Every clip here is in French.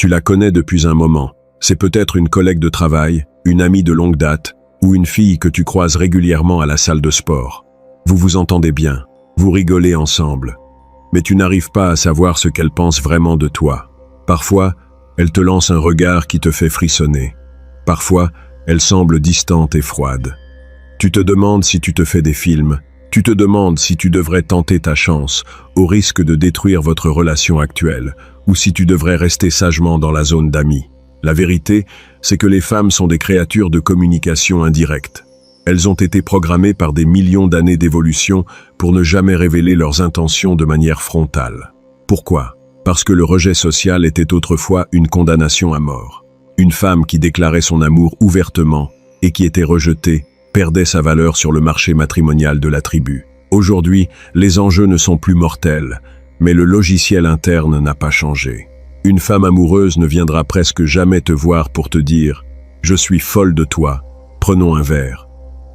Tu la connais depuis un moment. C'est peut-être une collègue de travail, une amie de longue date, ou une fille que tu croises régulièrement à la salle de sport. Vous vous entendez bien, vous rigolez ensemble. Mais tu n'arrives pas à savoir ce qu'elle pense vraiment de toi. Parfois, elle te lance un regard qui te fait frissonner. Parfois, elle semble distante et froide. Tu te demandes si tu te fais des films. Tu te demandes si tu devrais tenter ta chance, au risque de détruire votre relation actuelle, ou si tu devrais rester sagement dans la zone d'amis. La vérité, c'est que les femmes sont des créatures de communication indirecte. Elles ont été programmées par des millions d'années d'évolution pour ne jamais révéler leurs intentions de manière frontale. Pourquoi? Parce que le rejet social était autrefois une condamnation à mort. Une femme qui déclarait son amour ouvertement et qui était rejetée perdait sa valeur sur le marché matrimonial de la tribu. Aujourd'hui, les enjeux ne sont plus mortels, mais le logiciel interne n'a pas changé. Une femme amoureuse ne viendra presque jamais te voir pour te dire « Je suis folle de toi, prenons un verre ».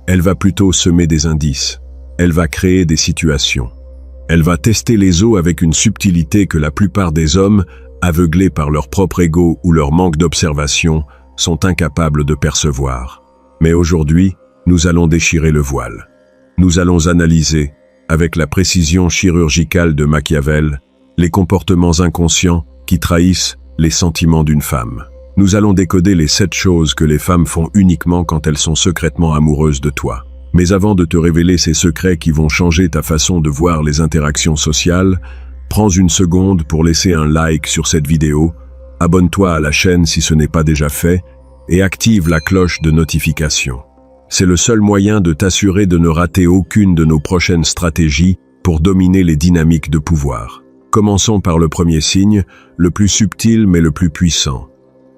Elle va plutôt semer des indices. Elle va créer des situations. Elle va tester les eaux avec une subtilité que la plupart des hommes, aveuglés par leur propre ego ou leur manque d'observation, sont incapables de percevoir. Mais aujourd'hui, nous allons déchirer le voile. Nous allons analyser, avec la précision chirurgicale de Machiavel, les comportements inconscients qui trahissent les sentiments d'une femme. Nous allons décoder les 7 choses que les femmes font uniquement quand elles sont secrètement amoureuses de toi. Mais avant de te révéler ces secrets qui vont changer ta façon de voir les interactions sociales, prends une seconde pour laisser un like sur cette vidéo, abonne-toi à la chaîne si ce n'est pas déjà fait, et active la cloche de notification. C'est le seul moyen de t'assurer de ne rater aucune de nos prochaines stratégies pour dominer les dynamiques de pouvoir. Commençons par le premier signe, le plus subtil mais le plus puissant.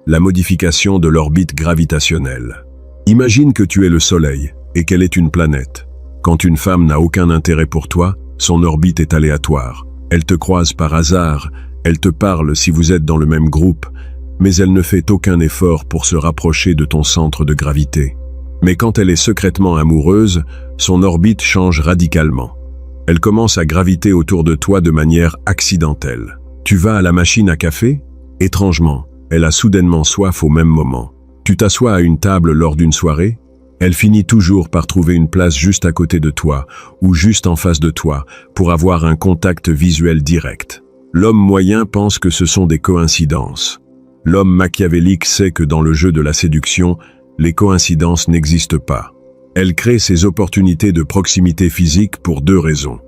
La modification de l'orbite gravitationnelle. Imagine que tu es le Soleil et qu'elle est une planète. Quand une femme n'a aucun intérêt pour toi, son orbite est aléatoire. Elle te croise par hasard, elle te parle si vous êtes dans le même groupe, mais elle ne fait aucun effort pour se rapprocher de ton centre de gravité. Mais quand elle est secrètement amoureuse, son orbite change radicalement. Elle commence à graviter autour de toi de manière accidentelle. Tu vas à la machine à café? Étrangement, elle a soudainement soif au même moment. Tu t'assois à une table lors d'une soirée? Elle finit toujours par trouver une place juste à côté de toi ou juste en face de toi pour avoir un contact visuel direct. L'homme moyen pense que ce sont des coïncidences. L'homme machiavélique sait que dans le jeu de la séduction, les coïncidences n'existent pas. Elle crée ces opportunités de proximité physique pour 2 raisons.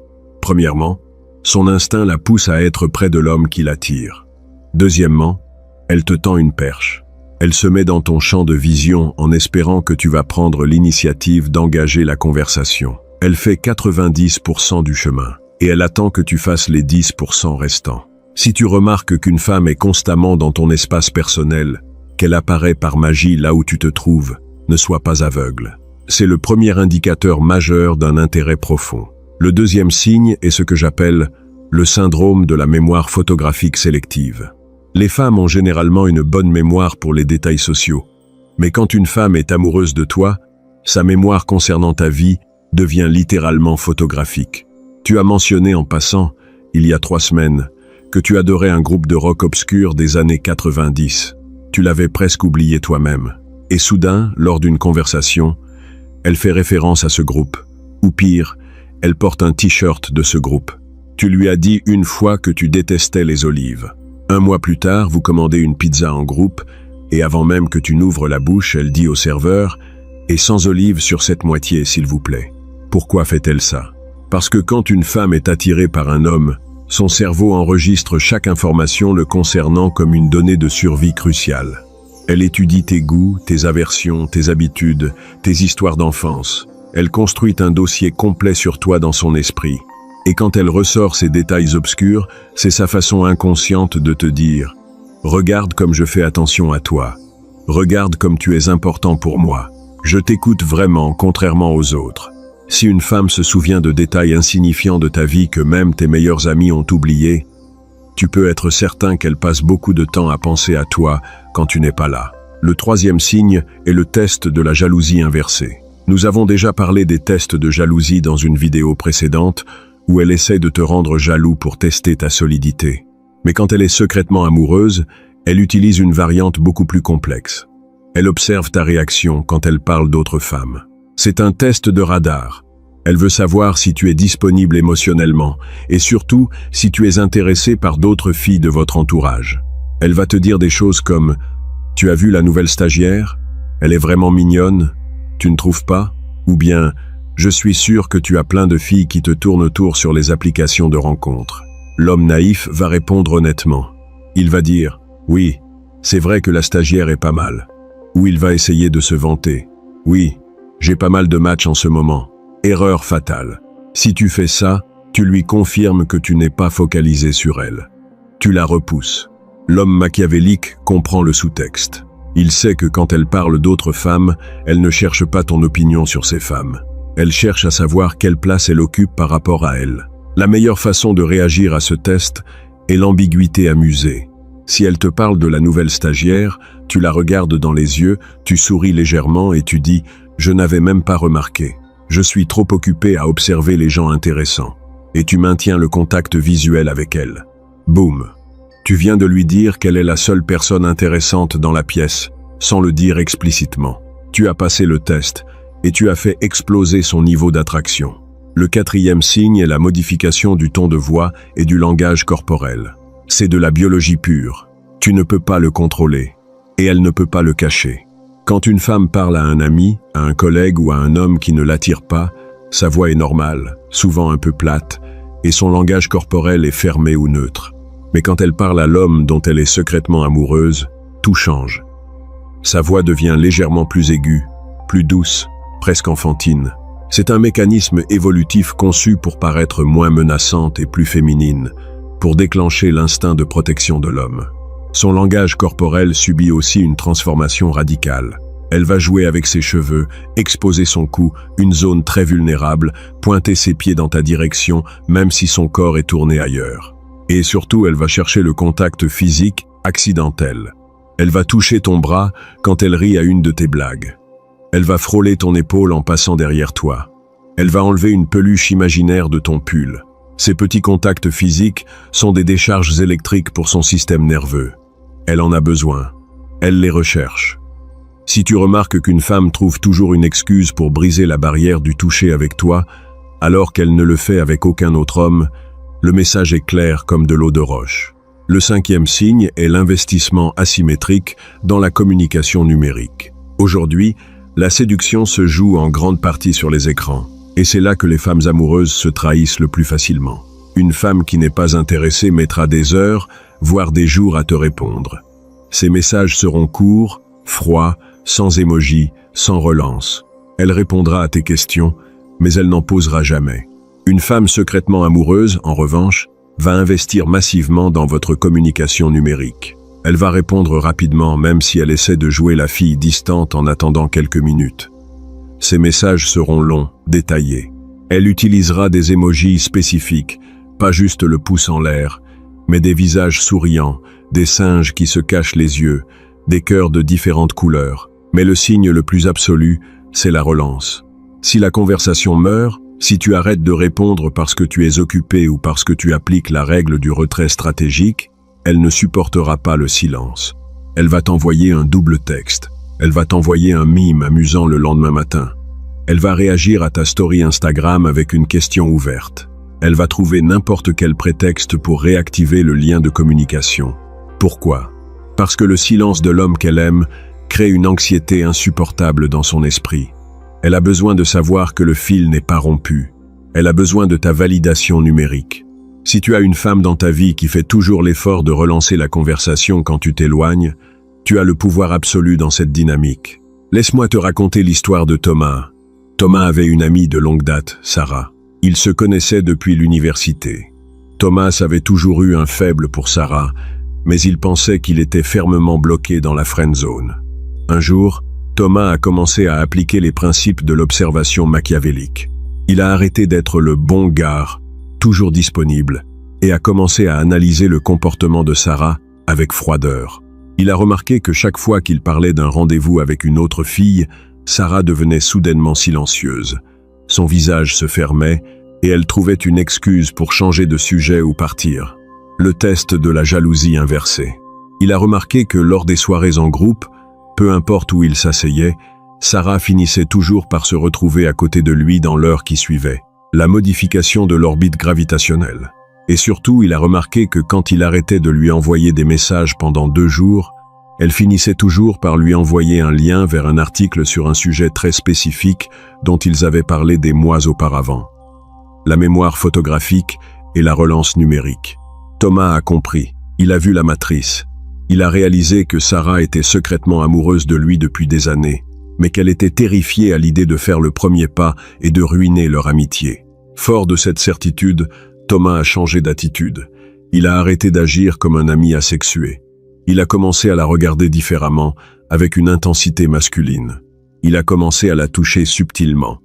Premièrement, son instinct la pousse à être près de l'homme qui l'attire. Deuxièmement, elle te tend une perche. Elle se met dans ton champ de vision en espérant que tu vas prendre l'initiative d'engager la conversation. Elle fait 90% du chemin, et elle attend que tu fasses les 10% restants. Si tu remarques qu'une femme est constamment dans ton espace personnel, qu'elle apparaît par magie là où tu te trouves, ne sois pas aveugle. C'est le premier indicateur majeur d'un intérêt profond. Le deuxième signe est ce que j'appelle le syndrome de la mémoire photographique sélective. Les femmes ont généralement une bonne mémoire pour les détails sociaux. Mais quand une femme est amoureuse de toi, sa mémoire concernant ta vie devient littéralement photographique. Tu as mentionné en passant, il y a 3 semaines, que tu adorais un groupe de rock obscur des années 90. Tu l'avais presque oublié toi-même. Et soudain, lors d'une conversation, elle fait référence à ce groupe. Ou pire, elle porte un t-shirt de ce groupe. Tu lui as dit une fois que tu détestais les olives. 1 mois plus tard, vous commandez une pizza en groupe, et avant même que tu n'ouvres la bouche, elle dit au serveur « Et sans olives sur cette moitié, s'il vous plaît ». Pourquoi fait-elle ça? Parce que quand une femme est attirée par un homme, son cerveau enregistre chaque information le concernant comme une donnée de survie cruciale. Elle étudie tes goûts, tes aversions, tes habitudes, tes histoires d'enfance. Elle construit un dossier complet sur toi dans son esprit. Et quand elle ressort ces détails obscurs, c'est sa façon inconsciente de te dire « Regarde comme je fais attention à toi. Regarde comme tu es important pour moi. Je t'écoute vraiment, contrairement aux autres. » Si une femme se souvient de détails insignifiants de ta vie que même tes meilleurs amis ont oubliés, tu peux être certain qu'elle passe beaucoup de temps à penser à toi quand tu n'es pas là. Le 3e signe est le test de la jalousie inversée. Nous avons déjà parlé des tests de jalousie dans une vidéo précédente où elle essaie de te rendre jaloux pour tester ta solidité. Mais quand elle est secrètement amoureuse, Elle utilise une variante beaucoup plus complexe. Elle observe ta réaction quand elle parle d'autres femmes. C'est un test de radar. Elle veut savoir si tu es disponible émotionnellement et surtout si tu es intéressé par d'autres filles de votre entourage. Elle va te dire des choses comme « Tu as vu la nouvelle stagiaire? Elle est vraiment mignonne. Tu ne trouves pas? » Ou bien « Je suis sûr que tu as plein de filles qui te tournent autour sur les applications de rencontres. » L'homme naïf va répondre honnêtement. Il va dire « Oui, c'est vrai que la stagiaire est pas mal. » Ou il va essayer de se vanter. « Oui, j'ai pas mal de matchs en ce moment. » Erreur fatale. Si tu fais ça, tu lui confirmes que tu n'es pas focalisé sur elle. Tu la repousses. L'homme machiavélique comprend le sous-texte. Il sait que quand elle parle d'autres femmes, elle ne cherche pas ton opinion sur ces femmes. Elle cherche à savoir quelle place elle occupe par rapport à elle. La meilleure façon de réagir à ce test est l'ambiguïté amusée. Si elle te parle de la nouvelle stagiaire, tu la regardes dans les yeux, tu souris légèrement et tu dis « Je n'avais même pas remarqué. Je suis trop occupé à observer les gens intéressants. » Et tu maintiens le contact visuel avec elle. Boum! Tu viens de lui dire qu'elle est la seule personne intéressante dans la pièce, sans le dire explicitement. Tu as passé le test et tu as fait exploser son niveau d'attraction. Le quatrième signe est la modification du ton de voix et du langage corporel. C'est de la biologie pure. Tu ne peux pas le contrôler. Et elle ne peut pas le cacher. Quand une femme parle à un ami, à un collègue ou à un homme qui ne l'attire pas, sa voix est normale, souvent un peu plate, et son langage corporel est fermé ou neutre. Mais quand elle parle à l'homme dont elle est secrètement amoureuse, tout change. Sa voix devient légèrement plus aiguë, plus douce, presque enfantine. C'est un mécanisme évolutif conçu pour paraître moins menaçante et plus féminine, pour déclencher l'instinct de protection de l'homme. Son langage corporel subit aussi une transformation radicale. Elle va jouer avec ses cheveux, exposer son cou, une zone très vulnérable, pointer ses pieds dans ta direction, même si son corps est tourné ailleurs. Et surtout, elle va chercher le contact physique accidentel. Elle va toucher ton bras quand elle rit à une de tes blagues. Elle va frôler ton épaule en passant derrière toi. Elle va enlever une peluche imaginaire de ton pull. Ces petits contacts physiques sont des décharges électriques pour son système nerveux. Elle en a besoin. Elle les recherche. Si tu remarques qu'une femme trouve toujours une excuse pour briser la barrière du toucher avec toi, alors qu'elle ne le fait avec aucun autre homme, le message est clair comme de l'eau de roche. Le cinquième signe est l'investissement asymétrique dans la communication numérique. Aujourd'hui, la séduction se joue en grande partie sur les écrans. Et c'est là que les femmes amoureuses se trahissent le plus facilement. Une femme qui n'est pas intéressée mettra des heures, voire des jours à te répondre. Ces messages seront courts, froids, sans émoji, sans relance. Elle répondra à tes questions, mais elle n'en posera jamais. Une femme secrètement amoureuse, en revanche, va investir massivement dans votre communication numérique. Elle va répondre rapidement, même si elle essaie de jouer la fille distante en attendant quelques minutes. Ces messages seront longs, détaillés. Elle utilisera des émojis spécifiques, pas juste le pouce en l'air, mais des visages souriants, des singes qui se cachent les yeux, des cœurs de différentes couleurs. Mais le signe le plus absolu, c'est la relance. Si la conversation meurt, si tu arrêtes de répondre parce que tu es occupé ou parce que tu appliques la règle du retrait stratégique, elle ne supportera pas le silence. Elle va t'envoyer un double texte. Elle va t'envoyer un mime amusant le lendemain matin. Elle va réagir à ta story Instagram avec une question ouverte. Elle va trouver n'importe quel prétexte pour réactiver le lien de communication. Pourquoi? Parce que le silence de l'homme qu'elle aime crée une anxiété insupportable dans son esprit. Elle a besoin de savoir que le fil n'est pas rompu. Elle a besoin de ta validation numérique. Si tu as une femme dans ta vie qui fait toujours l'effort de relancer la conversation quand tu t'éloignes, tu as le pouvoir absolu dans cette dynamique. Laisse-moi te raconter l'histoire de Thomas. Thomas avait une amie de longue date, Sarah. Ils se connaissaient depuis l'université. Thomas avait toujours eu un faible pour Sarah, mais il pensait qu'il était fermement bloqué dans la friend zone. Un jour, Thomas a commencé à appliquer les principes de l'observation machiavélique. Il a arrêté d'être le bon gars, toujours disponible, et a commencé à analyser le comportement de Sarah avec froideur. Il a remarqué que chaque fois qu'il parlait d'un rendez-vous avec une autre fille, Sarah devenait soudainement silencieuse. Son visage se fermait et elle trouvait une excuse pour changer de sujet ou partir. Le test de la jalousie inversée. Il a remarqué que lors des soirées en groupe, peu importe où il s'asseyait, Sarah finissait toujours par se retrouver à côté de lui dans l'heure qui suivait. La modification de l'orbite gravitationnelle. Et surtout, il a remarqué que quand il arrêtait de lui envoyer des messages pendant 2 jours, elle finissait toujours par lui envoyer un lien vers un article sur un sujet très spécifique dont ils avaient parlé des mois auparavant. La mémoire photographique et la relance numérique. Thomas a compris. Il a vu la matrice. Il a réalisé que Sarah était secrètement amoureuse de lui depuis des années, mais qu'elle était terrifiée à l'idée de faire le premier pas et de ruiner leur amitié. Fort de cette certitude, Thomas a changé d'attitude. Il a arrêté d'agir comme un ami asexué. Il a commencé à la regarder différemment, avec une intensité masculine. Il a commencé à la toucher subtilement.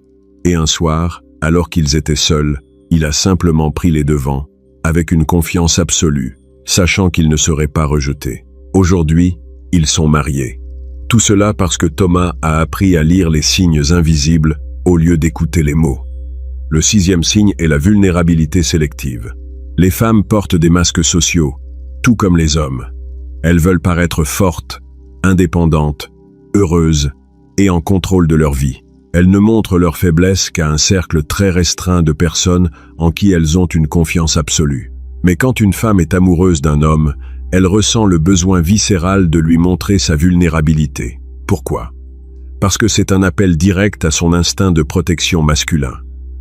Et un soir, alors qu'ils étaient seuls, il a simplement pris les devants, avec une confiance absolue, sachant qu'il ne serait pas rejeté. Aujourd'hui, ils sont mariés. Tout cela parce que Thomas a appris à lire les signes invisibles au lieu d'écouter les mots. Le 6e signe est la vulnérabilité sélective. Les femmes portent des masques sociaux, tout comme les hommes. Elles veulent paraître fortes, indépendantes, heureuses et en contrôle de leur vie. Elles ne montrent leur faiblesse qu'à un cercle très restreint de personnes en qui elles ont une confiance absolue. Mais quand une femme est amoureuse d'un homme, elle ressent le besoin viscéral de lui montrer sa vulnérabilité. Pourquoi? Parce que c'est un appel direct à son instinct de protection masculin.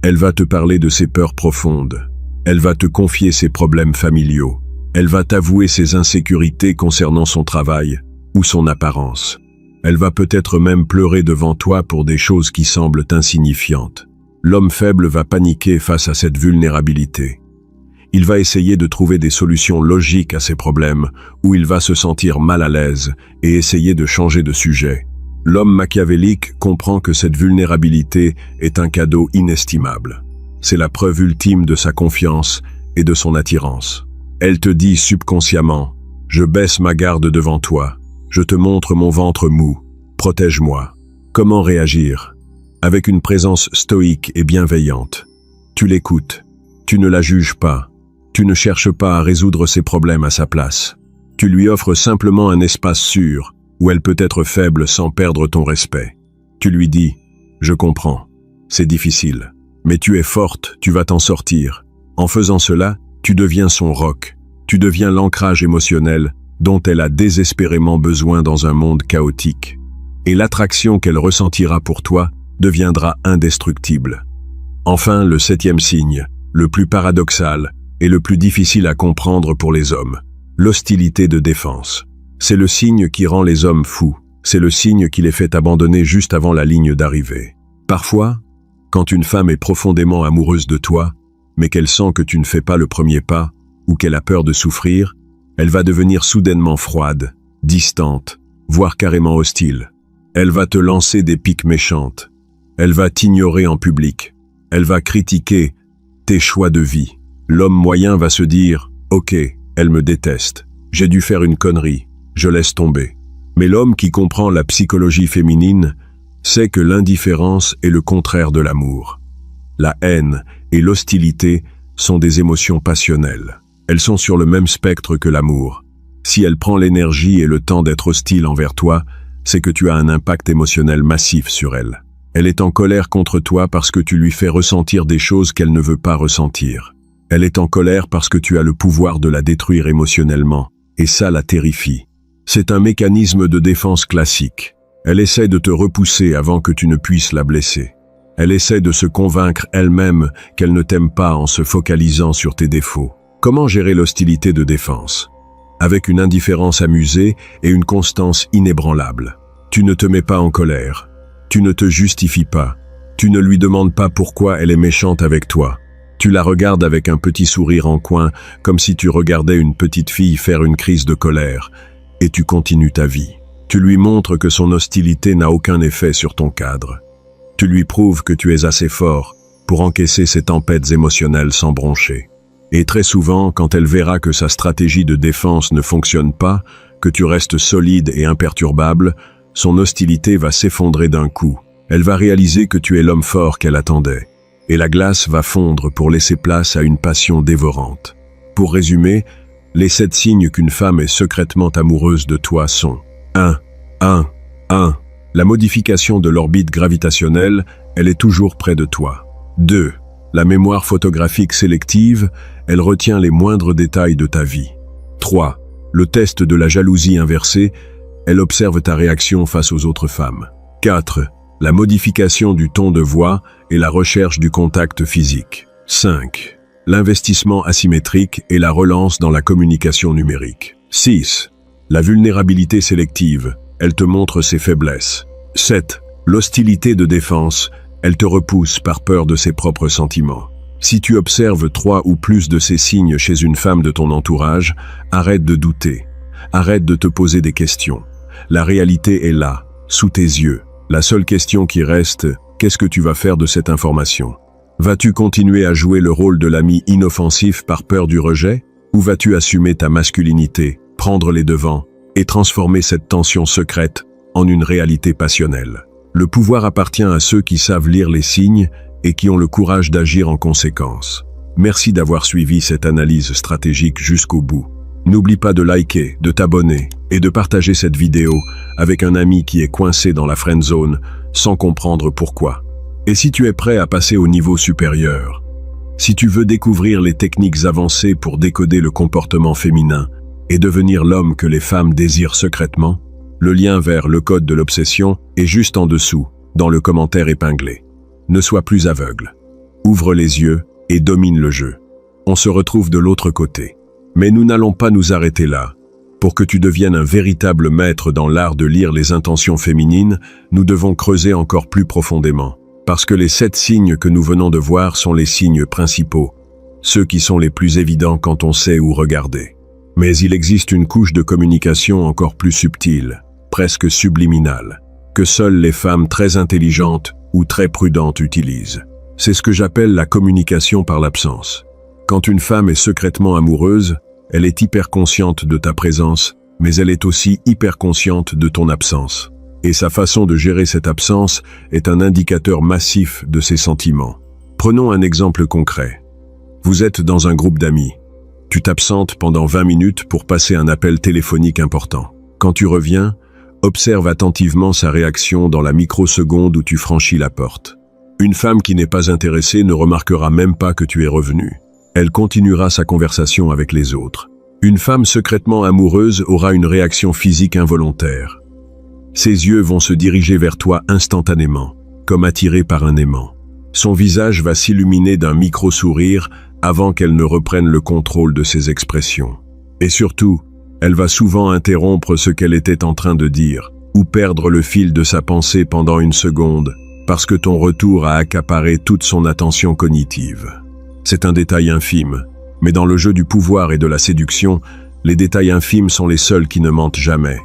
Elle va te parler de ses peurs profondes. Elle va te confier ses problèmes familiaux. Elle va t'avouer ses insécurités concernant son travail ou son apparence. Elle va peut-être même pleurer devant toi pour des choses qui semblent insignifiantes. L'homme faible va paniquer face à cette vulnérabilité. Il va essayer de trouver des solutions logiques à ses problèmes, ou il va se sentir mal à l'aise et essayer de changer de sujet. L'homme machiavélique comprend que cette vulnérabilité est un cadeau inestimable. C'est la preuve ultime de sa confiance et de son attirance. Elle te dit subconsciemment « Je baisse ma garde devant toi, je te montre mon ventre mou, protège-moi ». Comment réagir? Avec une présence stoïque et bienveillante. Tu l'écoutes, tu ne la juges pas. Tu ne cherches pas à résoudre ses problèmes à sa place. Tu lui offres simplement un espace sûr, où elle peut être faible sans perdre ton respect. Tu lui dis « Je comprends, c'est difficile, mais tu es forte, tu vas t'en sortir ». En faisant cela, tu deviens son roc, tu deviens l'ancrage émotionnel dont elle a désespérément besoin dans un monde chaotique. Et l'attraction qu'elle ressentira pour toi deviendra indestructible. Enfin, le 7e signe, le plus paradoxal, et le plus difficile à comprendre pour les hommes, l'hostilité de défense. C'est le signe qui rend les hommes fous, c'est le signe qui les fait abandonner juste avant la ligne d'arrivée. Parfois, quand une femme est profondément amoureuse de toi, mais qu'elle sent que tu ne fais pas le premier pas, ou qu'elle a peur de souffrir, elle va devenir soudainement froide, distante, voire carrément hostile. Elle va te lancer des piques méchantes. Elle va t'ignorer en public. Elle va critiquer tes choix de vie. L'homme moyen va se dire « Ok, elle me déteste. J'ai dû faire une connerie. Je laisse tomber. » Mais l'homme qui comprend la psychologie féminine sait que l'indifférence est le contraire de l'amour. La haine et l'hostilité sont des émotions passionnelles. Elles sont sur le même spectre que l'amour. Si elle prend l'énergie et le temps d'être hostile envers toi, c'est que tu as un impact émotionnel massif sur elle. Elle est en colère contre toi parce que tu lui fais ressentir des choses qu'elle ne veut pas ressentir. Elle est en colère parce que tu as le pouvoir de la détruire émotionnellement, et ça la terrifie. C'est un mécanisme de défense classique. Elle essaie de te repousser avant que tu ne puisses la blesser. Elle essaie de se convaincre elle-même qu'elle ne t'aime pas en se focalisant sur tes défauts. Comment gérer l'hostilité de défense? Avec une indifférence amusée et une constance inébranlable. Tu ne te mets pas en colère. Tu ne te justifies pas. Tu ne lui demandes pas pourquoi elle est méchante avec toi. Tu la regardes avec un petit sourire en coin, comme si tu regardais une petite fille faire une crise de colère, et tu continues ta vie. Tu lui montres que son hostilité n'a aucun effet sur ton cadre. Tu lui prouves que tu es assez fort pour encaisser ces tempêtes émotionnelles sans broncher. Et très souvent, quand elle verra que sa stratégie de défense ne fonctionne pas, que tu restes solide et imperturbable, son hostilité va s'effondrer d'un coup. Elle va réaliser que tu es l'homme fort qu'elle attendait. Et la glace va fondre pour laisser place à une passion dévorante. Pour résumer, Les 7 signes qu'une femme est secrètement amoureuse de toi sont 1. La modification de l'orbite gravitationnelle, elle est toujours près de toi. 2. La mémoire photographique sélective, elle retient les moindres détails de ta vie. 3. Le test de la jalousie inversée, elle observe ta réaction face aux autres femmes. 4. La modification du ton de voix et la recherche du contact physique. 5. L'investissement asymétrique et la relance dans la communication numérique. 6. La vulnérabilité sélective, elle te montre ses faiblesses. 7. L'hostilité de défense, elle te repousse par peur de ses propres sentiments. Si tu observes 3 ou plus de ces signes chez une femme de ton entourage, arrête de douter. Arrête de te poser des questions. La réalité est là, sous tes yeux. La seule question qui reste, qu'est-ce que tu vas faire de cette information? Vas-tu continuer à jouer le rôle de l'ami inoffensif par peur du rejet? Ou vas-tu assumer ta masculinité, prendre les devants et transformer cette tension secrète en une réalité passionnelle? Le pouvoir appartient à ceux qui savent lire les signes et qui ont le courage d'agir en conséquence. Merci d'avoir suivi cette analyse stratégique jusqu'au bout. N'oublie pas de liker, de t'abonner et de partager cette vidéo avec un ami qui est coincé dans la friend zone sans comprendre pourquoi. Et si tu es prêt à passer au niveau supérieur, si tu veux découvrir les techniques avancées pour décoder le comportement féminin et devenir l'homme que les femmes désirent secrètement, le lien vers le code de l'obsession est juste en dessous, dans le commentaire épinglé. Ne sois plus aveugle. Ouvre les yeux et domine le jeu. On se retrouve de l'autre côté. Mais nous n'allons pas nous arrêter là. Pour que tu deviennes un véritable maître dans l'art de lire les intentions féminines, nous devons creuser encore plus profondément. Parce que les 7 signes que nous venons de voir sont les signes principaux, ceux qui sont les plus évidents quand on sait où regarder. Mais il existe une couche de communication encore plus subtile, presque subliminale, que seules les femmes très intelligentes ou très prudentes utilisent. C'est ce que j'appelle la communication par l'absence. Quand une femme est secrètement amoureuse, elle est hyper consciente de ta présence, mais elle est aussi hyper consciente de ton absence. Et sa façon de gérer cette absence est un indicateur massif de ses sentiments. Prenons un exemple concret. Vous êtes dans un groupe d'amis. Tu t'absentes pendant 20 minutes pour passer un appel téléphonique important. Quand tu reviens, observe attentivement sa réaction dans la microseconde où tu franchis la porte. Une femme qui n'est pas intéressée ne remarquera même pas que tu es revenu. Elle continuera sa conversation avec les autres. Une femme secrètement amoureuse aura une réaction physique involontaire. Ses yeux vont se diriger vers toi instantanément, comme attirés par un aimant. Son visage va s'illuminer d'un micro-sourire avant qu'elle ne reprenne le contrôle de ses expressions. Et surtout, elle va souvent interrompre ce qu'elle était en train de dire, ou perdre le fil de sa pensée pendant une seconde, parce que ton retour a accaparé toute son attention cognitive. C'est un détail infime, mais dans le jeu du pouvoir et de la séduction, les détails infimes sont les seuls qui ne mentent jamais.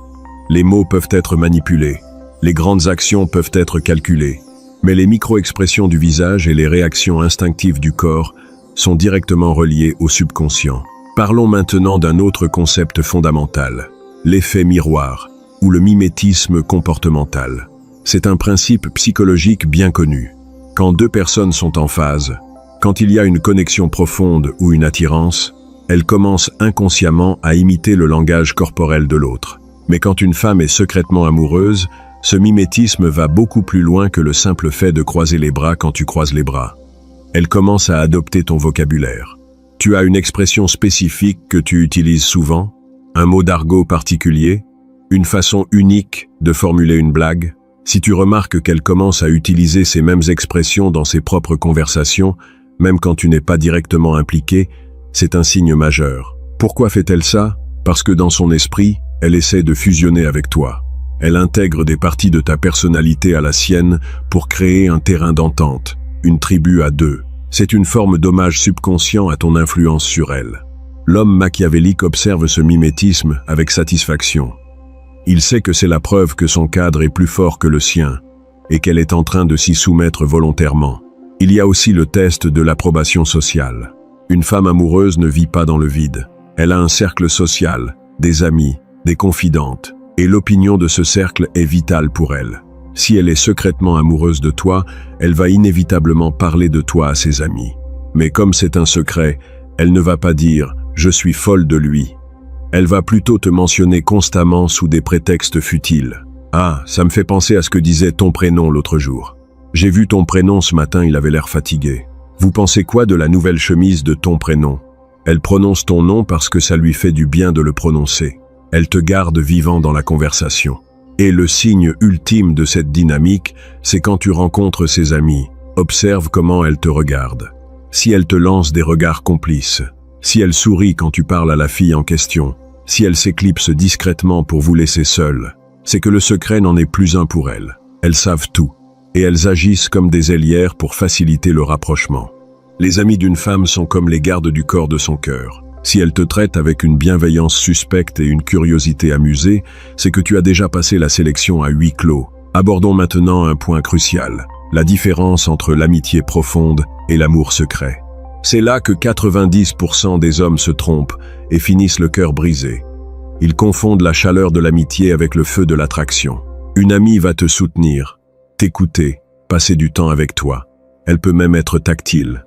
Les mots peuvent être manipulés, les grandes actions peuvent être calculées, mais les micro-expressions du visage et les réactions instinctives du corps sont directement reliées au subconscient. Parlons maintenant d'un autre concept fondamental, l'effet miroir, ou le mimétisme comportemental. C'est un principe psychologique bien connu. Quand 2 personnes sont en phase, quand il y a une connexion profonde ou une attirance, elles commencent inconsciemment à imiter le langage corporel de l'autre. Mais quand une femme est secrètement amoureuse, ce mimétisme va beaucoup plus loin que le simple fait de croiser les bras quand tu croises les bras. Elle commence à adopter ton vocabulaire. Tu as une expression spécifique que tu utilises souvent, un mot d'argot particulier, une façon unique de formuler une blague. Si tu remarques qu'elle commence à utiliser ces mêmes expressions dans ses propres conversations, même quand tu n'es pas directement impliqué, c'est un signe majeur. Pourquoi fait-elle ça? Parce que dans son esprit, elle essaie de fusionner avec toi. Elle intègre des parties de ta personnalité à la sienne pour créer un terrain d'entente, une tribu à 2. C'est une forme d'hommage subconscient à ton influence sur elle. L'homme machiavélique observe ce mimétisme avec satisfaction. Il sait que c'est la preuve que son cadre est plus fort que le sien et qu'elle est en train de s'y soumettre volontairement. Il y a aussi le test de l'approbation sociale. Une femme amoureuse ne vit pas dans le vide. Elle a un cercle social, des amis, des confidentes, et l'opinion de ce cercle est vitale pour elle. Si elle est secrètement amoureuse de toi, elle va inévitablement parler de toi à ses amis. Mais comme c'est un secret, elle ne va pas dire « je suis folle de lui », Elle va plutôt te mentionner constamment sous des prétextes futiles. Ah, ça me fait penser à ce que disait ton prénom l'autre jour. J'ai vu ton prénom ce matin, il avait l'air fatigué. Vous pensez quoi de la nouvelle chemise de ton prénom? Elle prononce ton nom parce que ça lui fait du bien de le prononcer. Elle te garde vivant dans la conversation. Et le signe ultime de cette dynamique, c'est quand tu rencontres ses amis. Observe comment elle te regarde. Si elle te lance des regards complices, si elle sourit quand tu parles à la fille en question, si elle s'éclipse discrètement pour vous laisser seul, c'est que le secret n'en est plus un pour elles. Elles savent tout, et elles agissent comme des ailières pour faciliter le rapprochement. Les amis d'une femme sont comme les gardes du corps de son cœur. Si elle te traite avec une bienveillance suspecte et une curiosité amusée, c'est que tu as déjà passé la sélection à huis clos. Abordons maintenant un point crucial, la différence entre l'amitié profonde et l'amour secret. C'est là que 90% des hommes se trompent et finissent le cœur brisé. Ils confondent la chaleur de l'amitié avec le feu de l'attraction. Une amie va te soutenir, t'écouter, passer du temps avec toi. Elle peut même être tactile.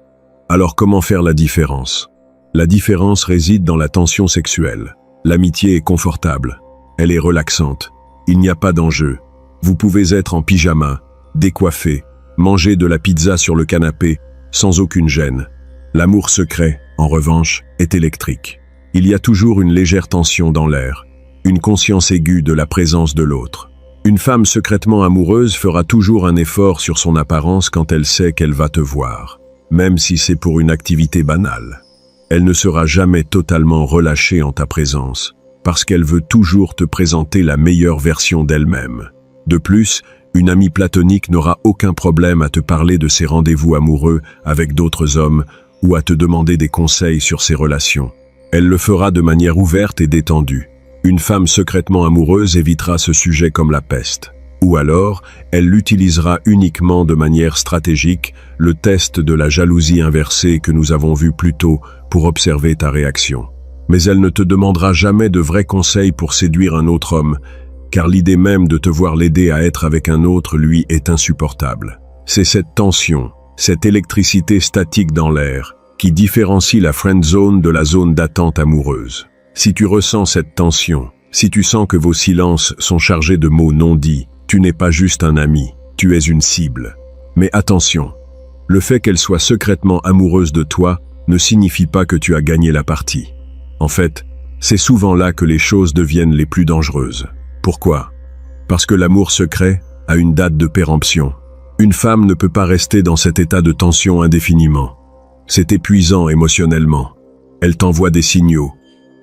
Alors comment faire la différence? La différence réside dans la tension sexuelle. L'amitié est confortable. Elle est relaxante. Il n'y a pas d'enjeu. Vous pouvez être en pyjama, décoiffé, manger de la pizza sur le canapé, sans aucune gêne. L'amour secret, en revanche, est électrique. Il y a toujours une légère tension dans l'air, une conscience aiguë de la présence de l'autre. Une femme secrètement amoureuse fera toujours un effort sur son apparence quand elle sait qu'elle va te voir, même si c'est pour une activité banale. Elle ne sera jamais totalement relâchée en ta présence, parce qu'elle veut toujours te présenter la meilleure version d'elle-même. De plus, une amie platonique n'aura aucun problème à te parler de ses rendez-vous amoureux avec d'autres hommes ou à te demander des conseils sur ses relations. Elle le fera de manière ouverte et détendue. Une femme secrètement amoureuse évitera ce sujet comme la peste. Ou alors, elle l'utilisera uniquement de manière stratégique, le test de la jalousie inversée que nous avons vu plus tôt pour observer ta réaction. Mais elle ne te demandera jamais de vrais conseils pour séduire un autre homme, car l'idée même de te voir l'aider à être avec un autre, lui, est insupportable. C'est cette tension, cette électricité statique dans l'air, qui différencie la friend zone de la zone d'attente amoureuse. Si tu ressens cette tension, si tu sens que vos silences sont chargés de mots non dits, tu n'es pas juste un ami, tu es une cible. Mais attention, le fait qu'elle soit secrètement amoureuse de toi ne signifie pas que tu as gagné la partie. En fait, c'est souvent là que les choses deviennent les plus dangereuses. Pourquoi? Parce que l'amour secret a une date de péremption. Une femme ne peut pas rester dans cet état de tension indéfiniment. C'est épuisant émotionnellement. Elle t'envoie des signaux.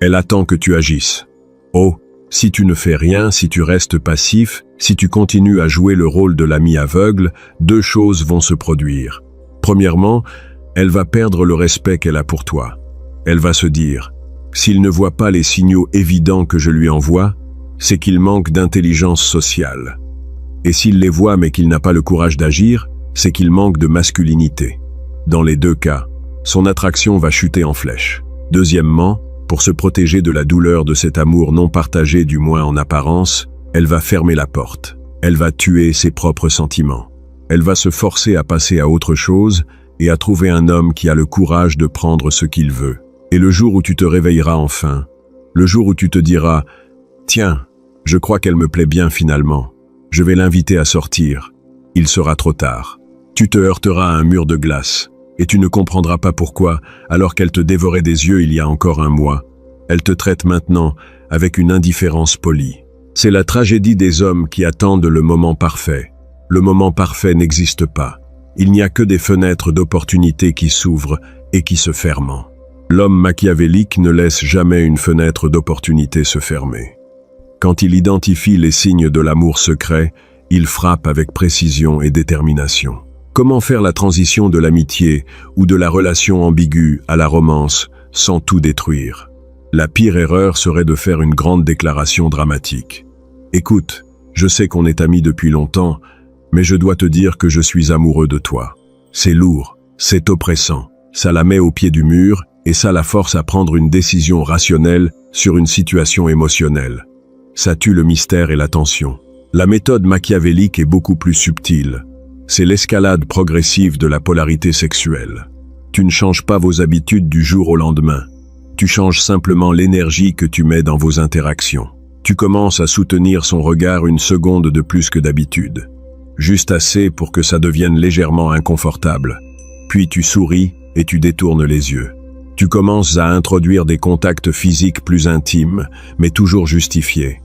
Elle attend que tu agisses. Oh, si tu ne fais rien, si tu restes passif, si tu continues à jouer le rôle de l'ami aveugle, deux choses vont se produire. Premièrement, elle va perdre le respect qu'elle a pour toi. Elle va se dire, s'il ne voit pas les signaux évidents que je lui envoie, c'est qu'il manque d'intelligence sociale. Et s'il les voit mais qu'il n'a pas le courage d'agir, c'est qu'il manque de masculinité. Dans les deux cas, son attraction va chuter en flèche. Deuxièmement, pour se protéger de la douleur de cet amour non partagé, du moins en apparence, elle va fermer la porte. Elle va tuer ses propres sentiments. Elle va se forcer à passer à autre chose et à trouver un homme qui a le courage de prendre ce qu'il veut. Et le jour où tu te réveilleras enfin, le jour où tu te diras « Tiens, je crois qu'elle me plaît bien finalement. Je vais l'inviter à sortir. » Il sera trop tard. Tu te heurteras à un mur de glace. Et tu ne comprendras pas pourquoi, alors qu'elle te dévorait des yeux il y a encore un mois, elle te traite maintenant avec une indifférence polie. C'est la tragédie des hommes qui attendent le moment parfait. Le moment parfait n'existe pas. Il n'y a que des fenêtres d'opportunité qui s'ouvrent et qui se ferment. L'homme machiavélique ne laisse jamais une fenêtre d'opportunité se fermer. Quand il identifie les signes de l'amour secret, il frappe avec précision et détermination. Comment faire la transition de l'amitié ou de la relation ambiguë à la romance sans tout détruire? La pire erreur serait de faire une grande déclaration dramatique. Écoute, je sais qu'on est amis depuis longtemps, mais je dois te dire que je suis amoureux de toi. C'est lourd, c'est oppressant, ça la met au pied du mur et ça la force à prendre une décision rationnelle sur une situation émotionnelle. Ça tue le mystère et la tension. La méthode machiavélique est beaucoup plus subtile. C'est l'escalade progressive de la polarité sexuelle. Tu ne changes pas vos habitudes du jour au lendemain. Tu changes simplement l'énergie que tu mets dans vos interactions. Tu commences à soutenir son regard une seconde de plus que d'habitude. Juste assez pour que ça devienne légèrement inconfortable. Puis tu souris et tu détournes les yeux. Tu commences à introduire des contacts physiques plus intimes, mais toujours justifiés.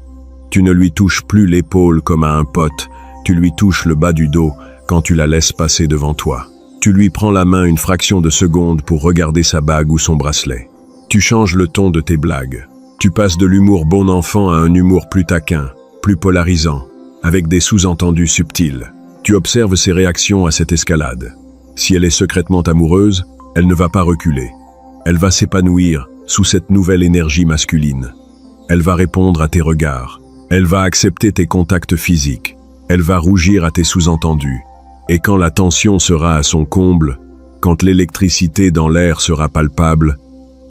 Tu ne lui touches plus l'épaule comme à un pote, tu lui touches le bas du dos quand tu la laisses passer devant toi. Tu lui prends la main une fraction de seconde pour regarder sa bague ou son bracelet. Tu changes le ton de tes blagues. Tu passes de l'humour bon enfant à un humour plus taquin, plus polarisant, avec des sous-entendus subtils. Tu observes ses réactions à cette escalade. Si elle est secrètement amoureuse, elle ne va pas reculer. Elle va s'épanouir sous cette nouvelle énergie masculine. Elle va répondre à tes regards. Elle va accepter tes contacts physiques. Elle va rougir à tes sous-entendus. Et quand la tension sera à son comble, quand l'électricité dans l'air sera palpable,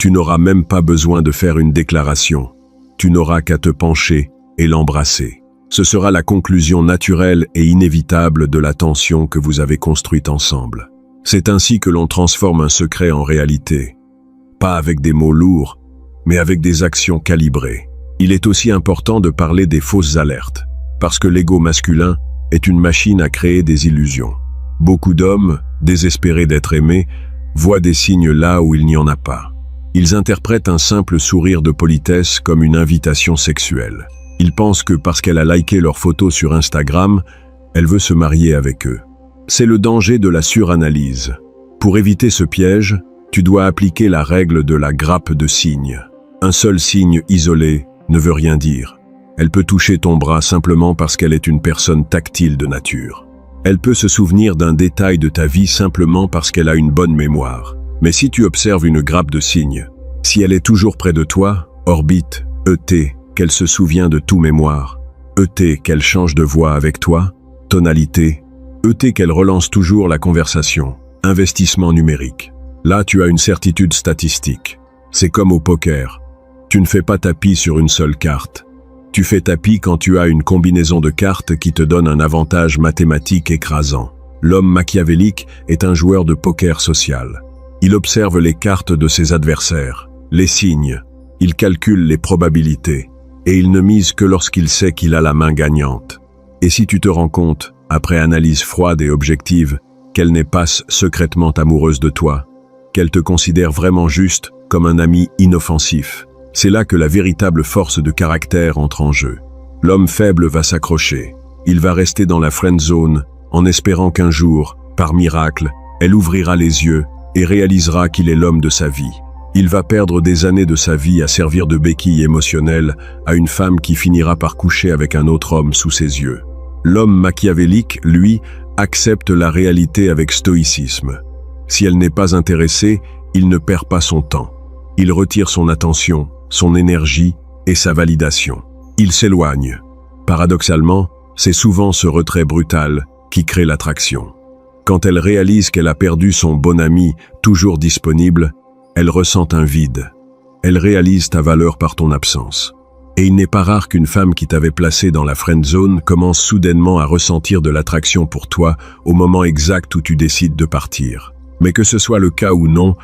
tu n'auras même pas besoin de faire une déclaration. Tu n'auras qu'à te pencher et l'embrasser. Ce sera la conclusion naturelle et inévitable de la tension que vous avez construite ensemble. C'est ainsi que l'on transforme un secret en réalité. Pas avec des mots lourds, mais avec des actions calibrées. Il est aussi important de parler des fausses alertes, parce que l'ego masculin est une machine à créer des illusions. Beaucoup d'hommes, désespérés d'être aimés, voient des signes là où il n'y en a pas. Ils interprètent un simple sourire de politesse comme une invitation sexuelle. Ils pensent que parce qu'elle a liké leur photo sur Instagram, elle veut se marier avec eux. C'est le danger de la suranalyse. Pour éviter ce piège, tu dois appliquer la règle de la grappe de signes. Un seul signe isolé ne veut rien dire. Elle peut toucher ton bras simplement parce qu'elle est une personne tactile de nature. Elle peut se souvenir d'un détail de ta vie simplement parce qu'elle a une bonne mémoire. Mais si tu observes une grappe de signes, si elle est toujours près de toi, orbite, ET, qu'elle se souvient de tout mémoire, ET, qu'elle change de voix avec toi, tonalité, ET, qu'elle relance toujours la conversation, investissement numérique. Là, tu as une certitude statistique. C'est comme au poker. Tu ne fais pas tapis sur une seule carte. Tu fais tapis quand tu as une combinaison de cartes qui te donne un avantage mathématique écrasant. L'homme machiavélique est un joueur de poker social. Il observe les cartes de ses adversaires, les signes, il calcule les probabilités, et il ne mise que lorsqu'il sait qu'il a la main gagnante. Et si tu te rends compte, après analyse froide et objective, qu'elle n'est pas secrètement amoureuse de toi, qu'elle te considère vraiment juste comme un ami inoffensif, c'est là que la véritable force de caractère entre en jeu. L'homme faible va s'accrocher, il va rester dans la friend zone en espérant qu'un jour, par miracle, elle ouvrira les yeux et réalisera qu'il est l'homme de sa vie. Il va perdre des années de sa vie à servir de béquille émotionnelle à une femme qui finira par coucher avec un autre homme sous ses yeux. L'homme machiavélique, lui, accepte la réalité avec stoïcisme. Si elle n'est pas intéressée, il ne perd pas son temps. Il retire son attention, son énergie et sa validation. Il s'éloigne. Paradoxalement, c'est souvent ce retrait brutal qui crée l'attraction. Quand elle réalise qu'elle a perdu son bon ami, toujours disponible, elle ressent un vide. Elle réalise ta valeur par ton absence. Et il n'est pas rare qu'une femme qui t'avait placé dans la friend zone commence soudainement à ressentir de l'attraction pour toi au moment exact où tu décides de partir. Mais que ce soit le cas ou non,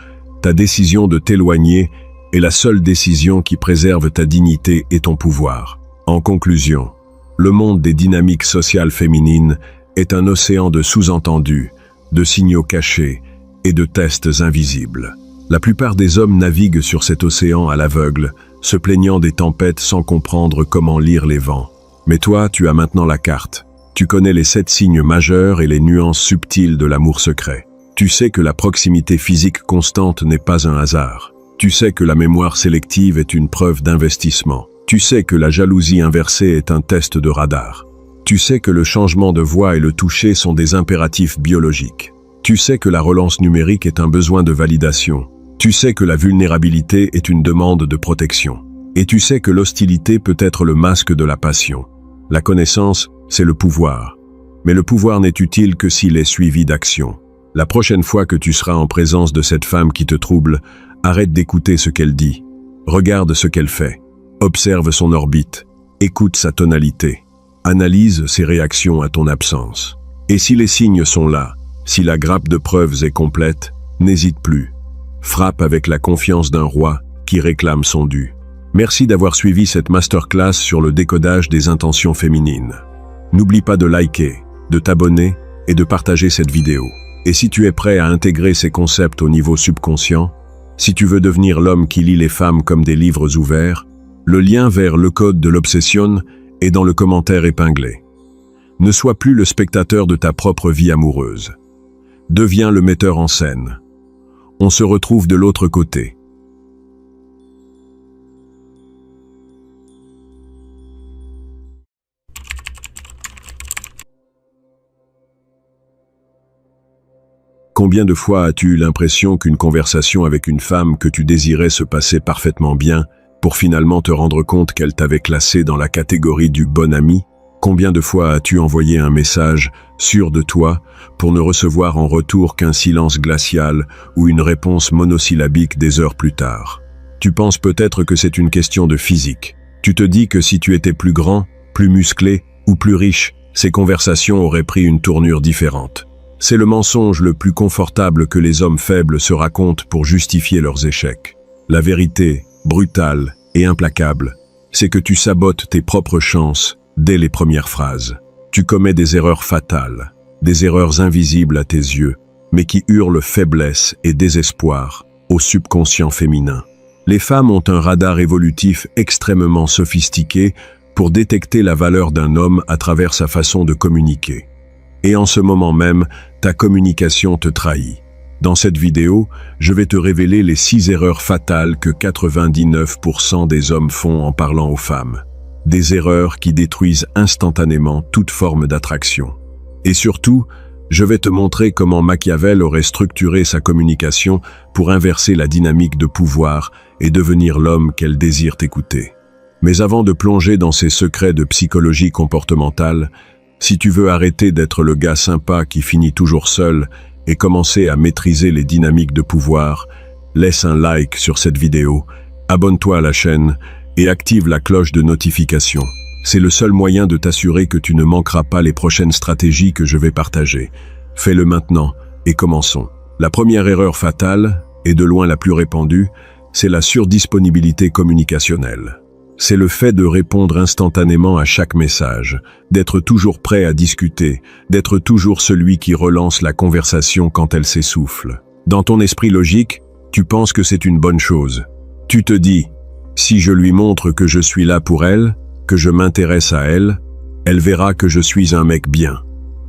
ta décision de t'éloigner est la seule décision qui préserve ta dignité et ton pouvoir. En conclusion, le monde des dynamiques sociales féminines est un océan de sous-entendus, de signaux cachés et de tests invisibles. La plupart des hommes naviguent sur cet océan à l'aveugle, se plaignant des tempêtes sans comprendre comment lire les vents. Mais toi, tu as maintenant la carte. Tu connais les 7 signes majeurs et les nuances subtiles de l'amour secret. Tu sais que la proximité physique constante n'est pas un hasard. Tu sais que la mémoire sélective est une preuve d'investissement. Tu sais que la jalousie inversée est un test de radar. Tu sais que le changement de voix et le toucher sont des impératifs biologiques. Tu sais que la relance numérique est un besoin de validation. Tu sais que la vulnérabilité est une demande de protection. Et tu sais que l'hostilité peut être le masque de la passion. La connaissance, c'est le pouvoir. Mais le pouvoir n'est utile que s'il est suivi d'action. La prochaine fois que tu seras en présence de cette femme qui te trouble, arrête d'écouter ce qu'elle dit. Regarde ce qu'elle fait. Observe son orbite. Écoute sa tonalité. Analyse ses réactions à ton absence. Et si les signes sont là, si la grappe de preuves est complète, n'hésite plus. Frappe avec la confiance d'un roi qui réclame son dû. Merci d'avoir suivi cette masterclass sur le décodage des intentions féminines. N'oublie pas de liker, de t'abonner et de partager cette vidéo. Et si tu es prêt à intégrer ces concepts au niveau subconscient, si tu veux devenir l'homme qui lit les femmes comme des livres ouverts, le lien vers le code de l'obsession est dans le commentaire épinglé. Ne sois plus le spectateur de ta propre vie amoureuse. Deviens le metteur en scène. On se retrouve de l'autre côté. Combien de fois as-tu eu l'impression qu'une conversation avec une femme que tu désirais se passait parfaitement bien pour finalement te rendre compte qu'elle t'avait classé dans la catégorie du bon ami? Combien de fois as-tu envoyé un message sûr de toi pour ne recevoir en retour qu'un silence glacial ou une réponse monosyllabique des heures plus tard? Tu penses peut-être que c'est une question de physique. Tu te dis que si tu étais plus grand, plus musclé ou plus riche, ces conversations auraient pris une tournure différente. C'est le mensonge le plus confortable que les hommes faibles se racontent pour justifier leurs échecs. La vérité, brutale et implacable, c'est que tu sabotes tes propres chances dès les premières phrases. Tu commets des erreurs fatales, des erreurs invisibles à tes yeux, mais qui hurlent faiblesse et désespoir au subconscient féminin. Les femmes ont un radar évolutif extrêmement sophistiqué pour détecter la valeur d'un homme à travers sa façon de communiquer. Et en ce moment même, ta communication te trahit. Dans cette vidéo, je vais te révéler les 6 erreurs fatales que 99% des hommes font en parlant aux femmes. Des erreurs qui détruisent instantanément toute forme d'attraction. Et surtout, je vais te montrer comment Machiavel aurait structuré sa communication pour inverser la dynamique de pouvoir et devenir l'homme qu'elle désire écouter. Mais avant de plonger dans ces secrets de psychologie comportementale, si tu veux arrêter d'être le gars sympa qui finit toujours seul et commencer à maîtriser les dynamiques de pouvoir, laisse un like sur cette vidéo, abonne-toi à la chaîne et active la cloche de notification. C'est le seul moyen de t'assurer que tu ne manqueras pas les prochaines stratégies que je vais partager. Fais-le maintenant et commençons. La première erreur fatale, et de loin la plus répandue, c'est la surdisponibilité communicationnelle. C'est le fait de répondre instantanément à chaque message, d'être toujours prêt à discuter, d'être toujours celui qui relance la conversation quand elle s'essouffle. Dans ton esprit logique, tu penses que c'est une bonne chose. Tu te dis, si je lui montre que je suis là pour elle, que je m'intéresse à elle, elle verra que je suis un mec bien.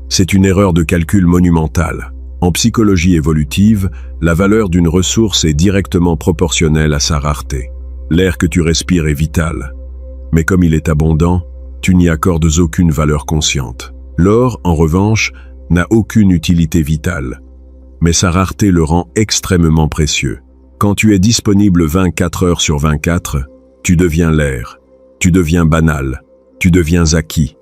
C'est une erreur de calcul monumentale. En psychologie évolutive, la valeur d'une ressource est directement proportionnelle à sa rareté. L'air que tu respires est vital, mais comme il est abondant, tu n'y accordes aucune valeur consciente. L'or, en revanche, n'a aucune utilité vitale, mais sa rareté le rend extrêmement précieux. Quand tu es disponible 24 heures sur 24, tu deviens l'air, tu deviens banal, tu deviens acquis.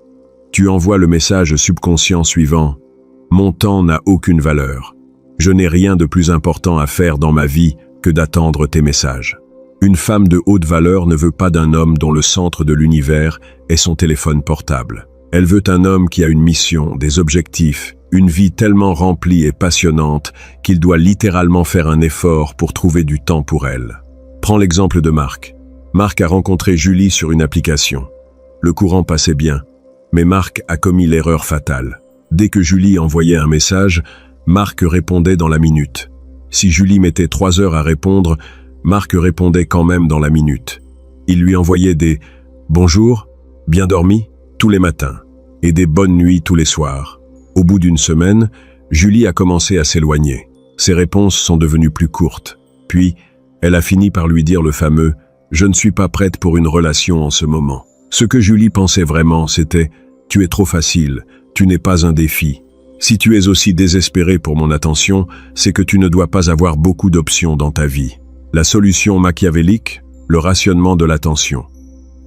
Tu envoies le message subconscient suivant « Mon temps n'a aucune valeur. Je n'ai rien de plus important à faire dans ma vie que d'attendre tes messages. » Une femme de haute valeur ne veut pas d'un homme dont le centre de l'univers est son téléphone portable. Elle veut un homme qui a une mission, des objectifs, une vie tellement remplie et passionnante qu'il doit littéralement faire un effort pour trouver du temps pour elle. Prends l'exemple de Marc. Marc a rencontré Julie sur une application. Le courant passait bien, mais Marc a commis l'erreur fatale. Dès que Julie envoyait un message, Marc répondait dans la minute. Si Julie mettait 3 heures à répondre, Marc répondait quand même dans la minute. Il lui envoyait des « bonjour, bien dormi » tous les matins et des bonnes nuits tous les soirs. Au bout d'une semaine, Julie a commencé à s'éloigner. Ses réponses sont devenues plus courtes. Puis, elle a fini par lui dire le fameux « je ne suis pas prête pour une relation en ce moment ». Ce que Julie pensait vraiment, c'était « tu es trop facile, tu n'es pas un défi ». Si tu es aussi désespéré pour mon attention, c'est que tu ne dois pas avoir beaucoup d'options dans ta vie. La solution machiavélique, le rationnement de l'attention.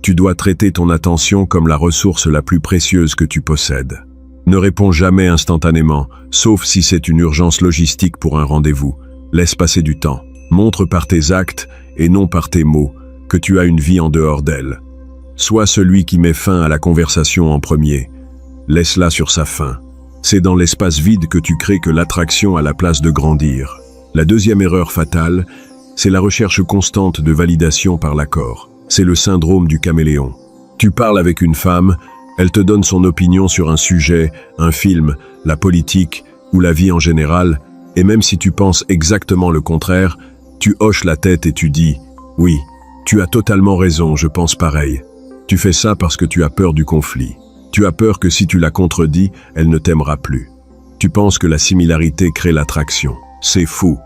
Tu dois traiter ton attention comme la ressource la plus précieuse que tu possèdes. Ne réponds jamais instantanément, sauf si c'est une urgence logistique pour un rendez-vous. Laisse passer du temps. Montre par tes actes, et non par tes mots, que tu as une vie en dehors d'elle. Sois celui qui met fin à la conversation en premier. Laisse-la sur sa fin. C'est dans l'espace vide que tu crées que l'attraction a la place de grandir. La deuxième erreur fatale C'est la recherche constante de validation par l'accord. C'est le syndrome du caméléon. Tu parles avec une femme, elle te donne son opinion sur un sujet, un film, la politique ou la vie en général, et même si tu penses exactement le contraire, tu hoches la tête et tu dis « Oui, tu as totalement raison, je pense pareil ». Tu fais ça parce que tu as peur du conflit. Tu as peur que si tu la contredis, elle ne t'aimera plus. Tu penses que la similarité crée l'attraction. C'est fou.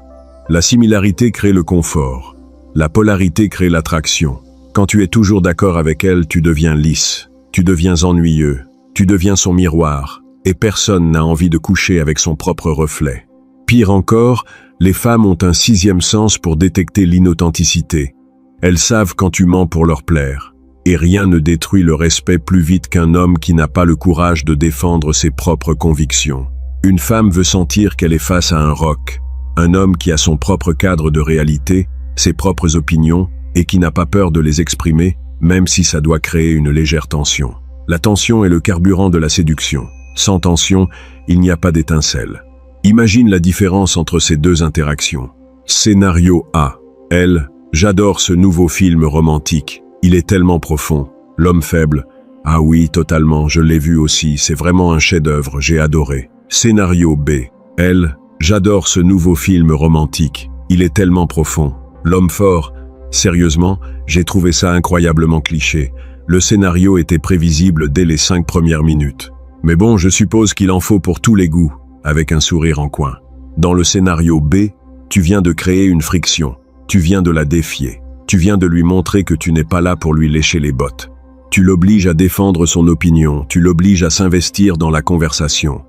La similarité crée le confort. La polarité crée l'attraction. Quand tu es toujours d'accord avec elle, tu deviens lisse. Tu deviens ennuyeux. Tu deviens son miroir. Et personne n'a envie de coucher avec son propre reflet. Pire encore, les femmes ont un sixième sens pour détecter l'inauthenticité. Elles savent quand tu mens pour leur plaire. Et rien ne détruit le respect plus vite qu'un homme qui n'a pas le courage de défendre ses propres convictions. Une femme veut sentir qu'elle est face à un roc, un homme qui a son propre cadre de réalité, ses propres opinions, et qui n'a pas peur de les exprimer, même si ça doit créer une légère tension. La tension est le carburant de la séduction. Sans tension, il n'y a pas d'étincelle. Imagine la différence entre ces deux interactions. Scénario A. Elle, j'adore ce nouveau film romantique. Il est tellement profond. L'homme faible. Ah oui, totalement, je l'ai vu aussi, c'est vraiment un chef-d'œuvre, j'ai adoré. Scénario B. Elle, j'adore ce nouveau film romantique. Il est tellement profond. L'homme fort. Sérieusement, j'ai trouvé ça incroyablement cliché. Le scénario était prévisible dès les 5 premières minutes. Mais bon, je suppose qu'il en faut pour tous les goûts, avec un sourire en coin. Dans le scénario B, tu viens de créer une friction. Tu viens de la défier. Tu viens de lui montrer que tu n'es pas là pour lui lécher les bottes. Tu l'obliges à défendre son opinion, tu l'obliges à s'investir dans la conversation.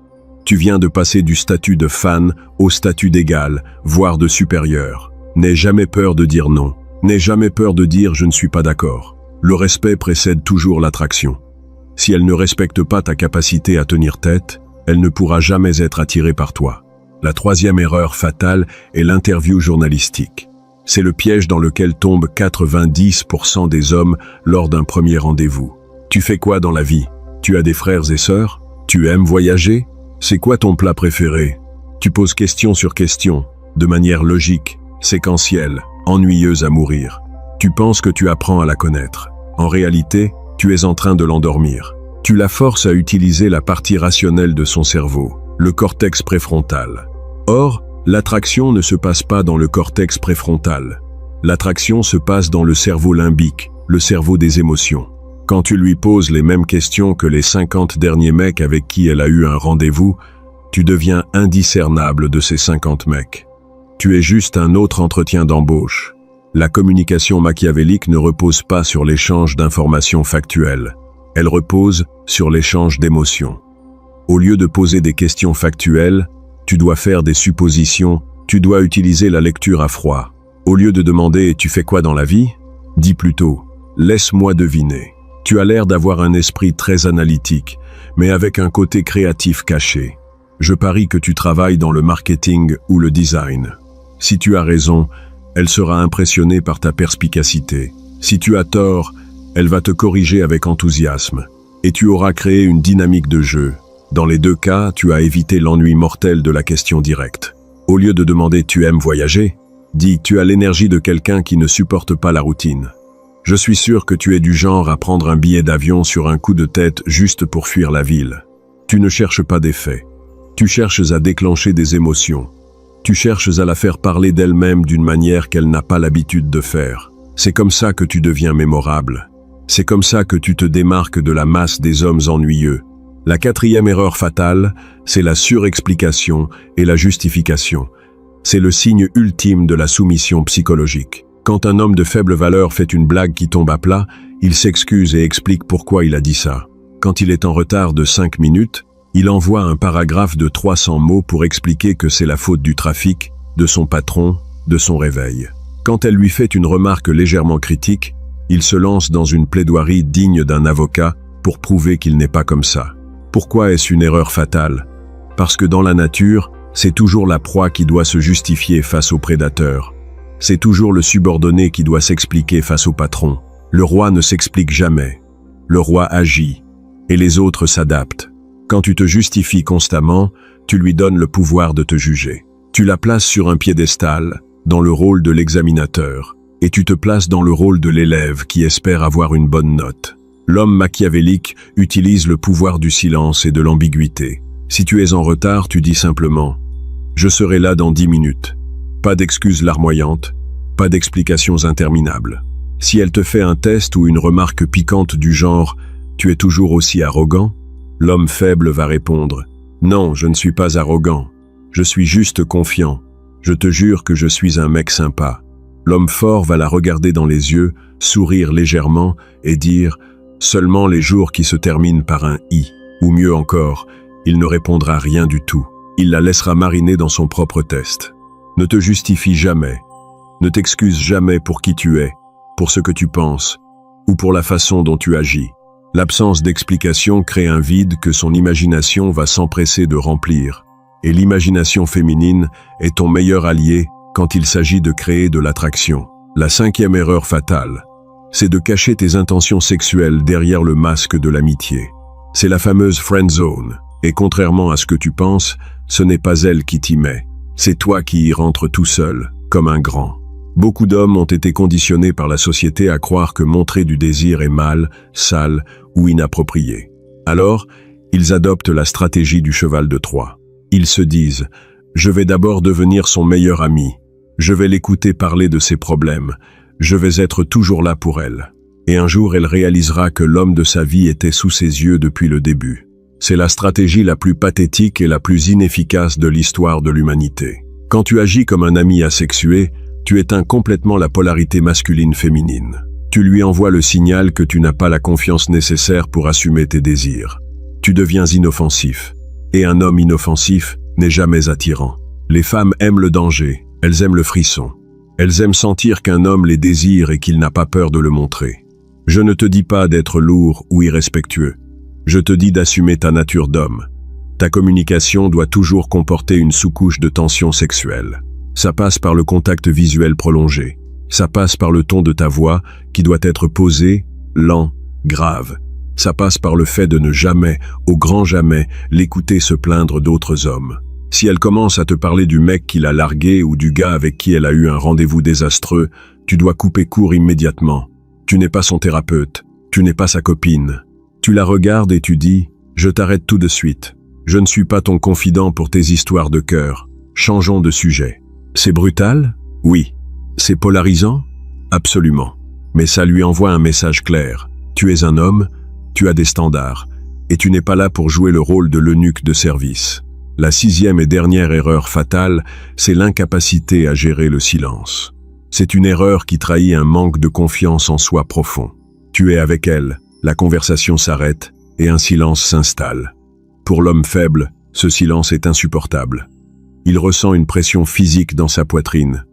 Tu viens de passer du statut de fan au statut d'égal, voire de supérieur. N'aie jamais peur de dire non. N'aie jamais peur de dire « je ne suis pas d'accord ». Le respect précède toujours l'attraction. Si elle ne respecte pas ta capacité à tenir tête, elle ne pourra jamais être attirée par toi. La troisième erreur fatale est l'interview journalistique. C'est le piège dans lequel tombent 90% des hommes lors d'un premier rendez-vous. Tu fais quoi dans la vie? Tu as des frères et sœurs? Tu aimes voyager? C'est quoi ton plat préféré? Tu poses question sur question, de manière logique, séquentielle, ennuyeuse à mourir. Tu penses que tu apprends à la connaître. En réalité, tu es en train de l'endormir. Tu la forces à utiliser la partie rationnelle de son cerveau, le cortex préfrontal. Or, l'attraction ne se passe pas dans le cortex préfrontal. L'attraction se passe dans le cerveau limbique, le cerveau des émotions. Quand tu lui poses les mêmes questions que les 50 derniers mecs avec qui elle a eu un rendez-vous, tu deviens indiscernable de ces 50 mecs. Tu es juste un autre entretien d'embauche. La communication machiavélique ne repose pas sur l'échange d'informations factuelles. Elle repose sur l'échange d'émotions. Au lieu de poser des questions factuelles, tu dois faire des suppositions, tu dois utiliser la lecture à froid. Au lieu de demander « tu fais quoi dans la vie ?», dis plutôt « laisse-moi deviner ». Tu as l'air d'avoir un esprit très analytique, mais avec un côté créatif caché. Je parie que tu travailles dans le marketing ou le design. Si tu as raison, elle sera impressionnée par ta perspicacité. Si tu as tort, elle va te corriger avec enthousiasme. Et tu auras créé une dynamique de jeu. Dans les deux cas, tu as évité l'ennui mortel de la question directe. Au lieu de demander « tu aimes voyager ?», dis « tu as l'énergie de quelqu'un qui ne supporte pas la routine ». Je suis sûr que tu es du genre à prendre un billet d'avion sur un coup de tête juste pour fuir la ville. Tu ne cherches pas des faits. Tu cherches à déclencher des émotions. Tu cherches à la faire parler d'elle-même d'une manière qu'elle n'a pas l'habitude de faire. C'est comme ça que tu deviens mémorable. C'est comme ça que tu te démarques de la masse des hommes ennuyeux. La quatrième erreur fatale, c'est la surexplication et la justification. C'est le signe ultime de la soumission psychologique. Quand un homme de faible valeur fait une blague qui tombe à plat, il s'excuse et explique pourquoi il a dit ça. Quand il est en retard de 5 minutes, il envoie un paragraphe de 300 mots pour expliquer que c'est la faute du trafic, de son patron, de son réveil. Quand elle lui fait une remarque légèrement critique, il se lance dans une plaidoirie digne d'un avocat pour prouver qu'il n'est pas comme ça. Pourquoi est-ce une erreur fatale? Parce que dans la nature, c'est toujours la proie qui doit se justifier face au prédateur. C'est toujours le subordonné qui doit s'expliquer face au patron. Le roi ne s'explique jamais. Le roi agit, et les autres s'adaptent. Quand tu te justifies constamment, tu lui donnes le pouvoir de te juger. Tu la places sur un piédestal, dans le rôle de l'examinateur, et tu te places dans le rôle de l'élève qui espère avoir une bonne note. L'homme machiavélique utilise le pouvoir du silence et de l'ambiguïté. Si tu es en retard, tu dis simplement « Je serai là dans 10 minutes ». Pas d'excuses larmoyantes, pas d'explications interminables. Si elle te fait un test ou une remarque piquante du genre « Tu es toujours aussi arrogant ?» l'homme faible va répondre « Non, je ne suis pas arrogant. Je suis juste confiant. Je te jure que je suis un mec sympa. » L'homme fort va la regarder dans les yeux, sourire légèrement et dire « Seulement les jours qui se terminent par un « i ». Ou mieux encore, il ne répondra rien du tout. Il la laissera mariner dans son propre test. Ne te justifie jamais. Ne t'excuse jamais pour qui tu es, pour ce que tu penses, ou pour la façon dont tu agis. L'absence d'explication crée un vide que son imagination va s'empresser de remplir. Et l'imagination féminine est ton meilleur allié quand il s'agit de créer de l'attraction. La 5e erreur fatale, c'est de cacher tes intentions sexuelles derrière le masque de l'amitié. C'est la fameuse friend zone, et contrairement à ce que tu penses, ce n'est pas elle qui t'y met. C'est toi qui y rentres tout seul, comme un grand. Beaucoup d'hommes ont été conditionnés par la société à croire que montrer du désir est mal, sale ou inapproprié. Alors, ils adoptent la stratégie du cheval de Troie. Ils se disent « Je vais d'abord devenir son meilleur ami. Je vais l'écouter parler de ses problèmes. Je vais être toujours là pour elle. » Et un jour, elle réalisera que l'homme de sa vie était sous ses yeux depuis le début. C'est la stratégie la plus pathétique et la plus inefficace de l'histoire de l'humanité. Quand tu agis comme un ami asexué, tu éteins complètement la polarité masculine-féminine. Tu lui envoies le signal que tu n'as pas la confiance nécessaire pour assumer tes désirs. Tu deviens inoffensif. Et un homme inoffensif n'est jamais attirant. Les femmes aiment le danger, elles aiment le frisson. Elles aiment sentir qu'un homme les désire et qu'il n'a pas peur de le montrer. Je ne te dis pas d'être lourd ou irrespectueux. Je te dis d'assumer ta nature d'homme. Ta communication doit toujours comporter une sous-couche de tension sexuelle. Ça passe par le contact visuel prolongé. Ça passe par le ton de ta voix qui doit être posé, lent, grave. Ça passe par le fait de ne jamais, au grand jamais, l'écouter se plaindre d'autres hommes. Si elle commence à te parler du mec qui l'a largué ou du gars avec qui elle a eu un rendez-vous désastreux, tu dois couper court immédiatement. Tu n'es pas son thérapeute, tu n'es pas sa copine. Tu la regardes et tu dis « Je t'arrête tout de suite. Je ne suis pas ton confident pour tes histoires de cœur. Changeons de sujet. » C'est brutal? Oui. C'est polarisant? Absolument. Mais ça lui envoie un message clair. Tu es un homme, tu as des standards, et tu n'es pas là pour jouer le rôle de l'eunuque de service. La 6e et dernière erreur fatale, c'est l'incapacité à gérer le silence. C'est une erreur qui trahit un manque de confiance en soi profond. Tu es avec elle, la conversation s'arrête et un silence s'installe. Pour l'homme faible, ce silence est insupportable. Il ressent une pression physique dans sa poitrine.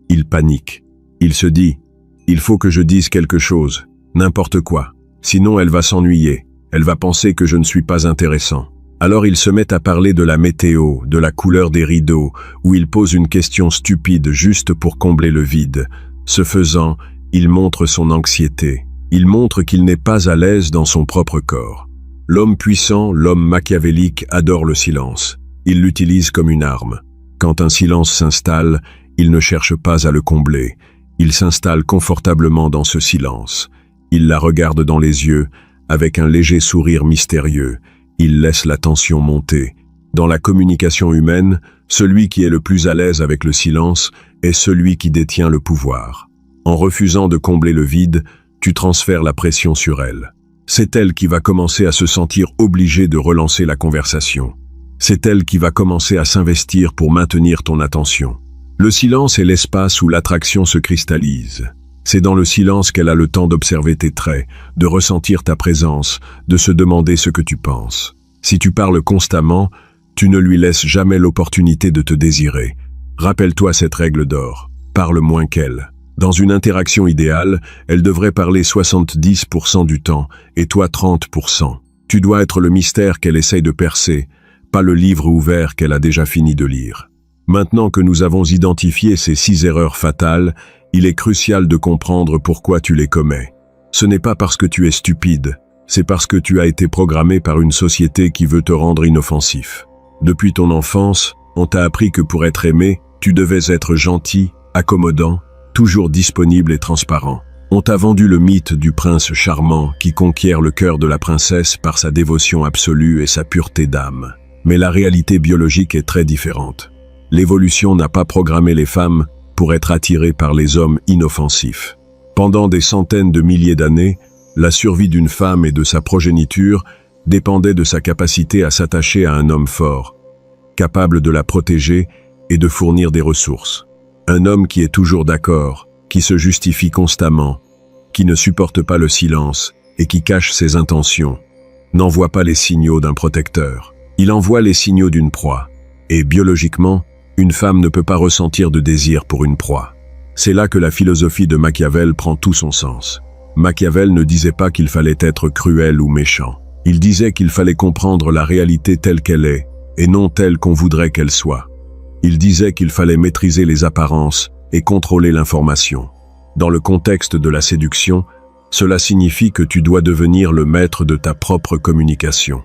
Il panique. Il se dit « Il faut que je dise quelque chose, n'importe quoi. Sinon elle va s'ennuyer, elle va penser que je ne suis pas intéressant. » Alors il se met à parler de la météo, de la couleur des rideaux, ou il pose une question stupide juste pour combler le vide. Ce faisant, il montre son anxiété. Il montre qu'il n'est pas à l'aise dans son propre corps. L'homme puissant, l'homme machiavélique adore le silence. Il l'utilise comme une arme. Quand un silence s'installe, il ne cherche pas à le combler. Il s'installe confortablement dans ce silence. Il la regarde dans les yeux, avec un léger sourire mystérieux. Il laisse la tension monter. Dans la communication humaine, celui qui est le plus à l'aise avec le silence est celui qui détient le pouvoir. En refusant de combler le vide, tu transfères la pression sur elle. C'est elle qui va commencer à se sentir obligée de relancer la conversation. C'est elle qui va commencer à s'investir pour maintenir ton attention. Le silence est l'espace où l'attraction se cristallise. C'est dans le silence qu'elle a le temps d'observer tes traits, de ressentir ta présence, de se demander ce que tu penses. Si tu parles constamment, tu ne lui laisses jamais l'opportunité de te désirer. Rappelle-toi cette règle d'or. Parle moins qu'elle. Dans une interaction idéale, elle devrait parler 70% du temps, et toi 30%. Tu dois être le mystère qu'elle essaye de percer, pas le livre ouvert qu'elle a déjà fini de lire. Maintenant que nous avons identifié ces 6 erreurs fatales, il est crucial de comprendre pourquoi tu les commets. Ce n'est pas parce que tu es stupide, c'est parce que tu as été programmé par une société qui veut te rendre inoffensif. Depuis ton enfance, on t'a appris que pour être aimé, tu devais être gentil, accommodant, toujours disponible et transparent. On t'a vendu le mythe du prince charmant qui conquiert le cœur de la princesse par sa dévotion absolue et sa pureté d'âme. Mais la réalité biologique est très différente. L'évolution n'a pas programmé les femmes pour être attirées par les hommes inoffensifs. Pendant des centaines de milliers d'années, la survie d'une femme et de sa progéniture dépendait de sa capacité à s'attacher à un homme fort, capable de la protéger et de fournir des ressources. Un homme qui est toujours d'accord, qui se justifie constamment, qui ne supporte pas le silence et qui cache ses intentions, n'envoie pas les signaux d'un protecteur. Il envoie les signaux d'une proie. Et biologiquement, une femme ne peut pas ressentir de désir pour une proie. C'est là que la philosophie de Machiavel prend tout son sens. Machiavel ne disait pas qu'il fallait être cruel ou méchant. Il disait qu'il fallait comprendre la réalité telle qu'elle est, et non telle qu'on voudrait qu'elle soit. Il disait qu'il fallait maîtriser les apparences et contrôler l'information. Dans le contexte de la séduction, cela signifie que tu dois devenir le maître de ta propre communication.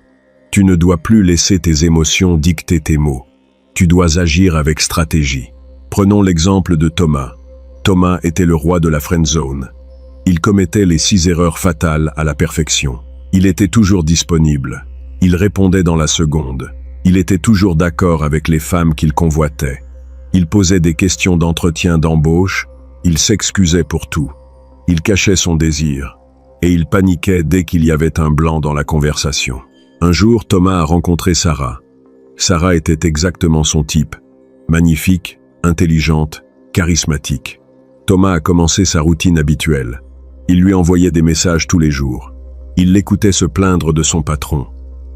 Tu ne dois plus laisser tes émotions dicter tes mots. Tu dois agir avec stratégie. Prenons l'exemple de Thomas. Thomas était le roi de la friendzone. Il commettait les 6 erreurs fatales à la perfection. Il était toujours disponible. Il répondait dans la seconde. Il était toujours d'accord avec les femmes qu'il convoitait. Il posait des questions d'entretien d'embauche. Il s'excusait pour tout. Il cachait son désir. Et il paniquait dès qu'il y avait un blanc dans la conversation. Un jour, Thomas a rencontré Sarah. Sarah était exactement son type. Magnifique, intelligente, charismatique. Thomas a commencé sa routine habituelle. Il lui envoyait des messages tous les jours. Il l'écoutait se plaindre de son patron.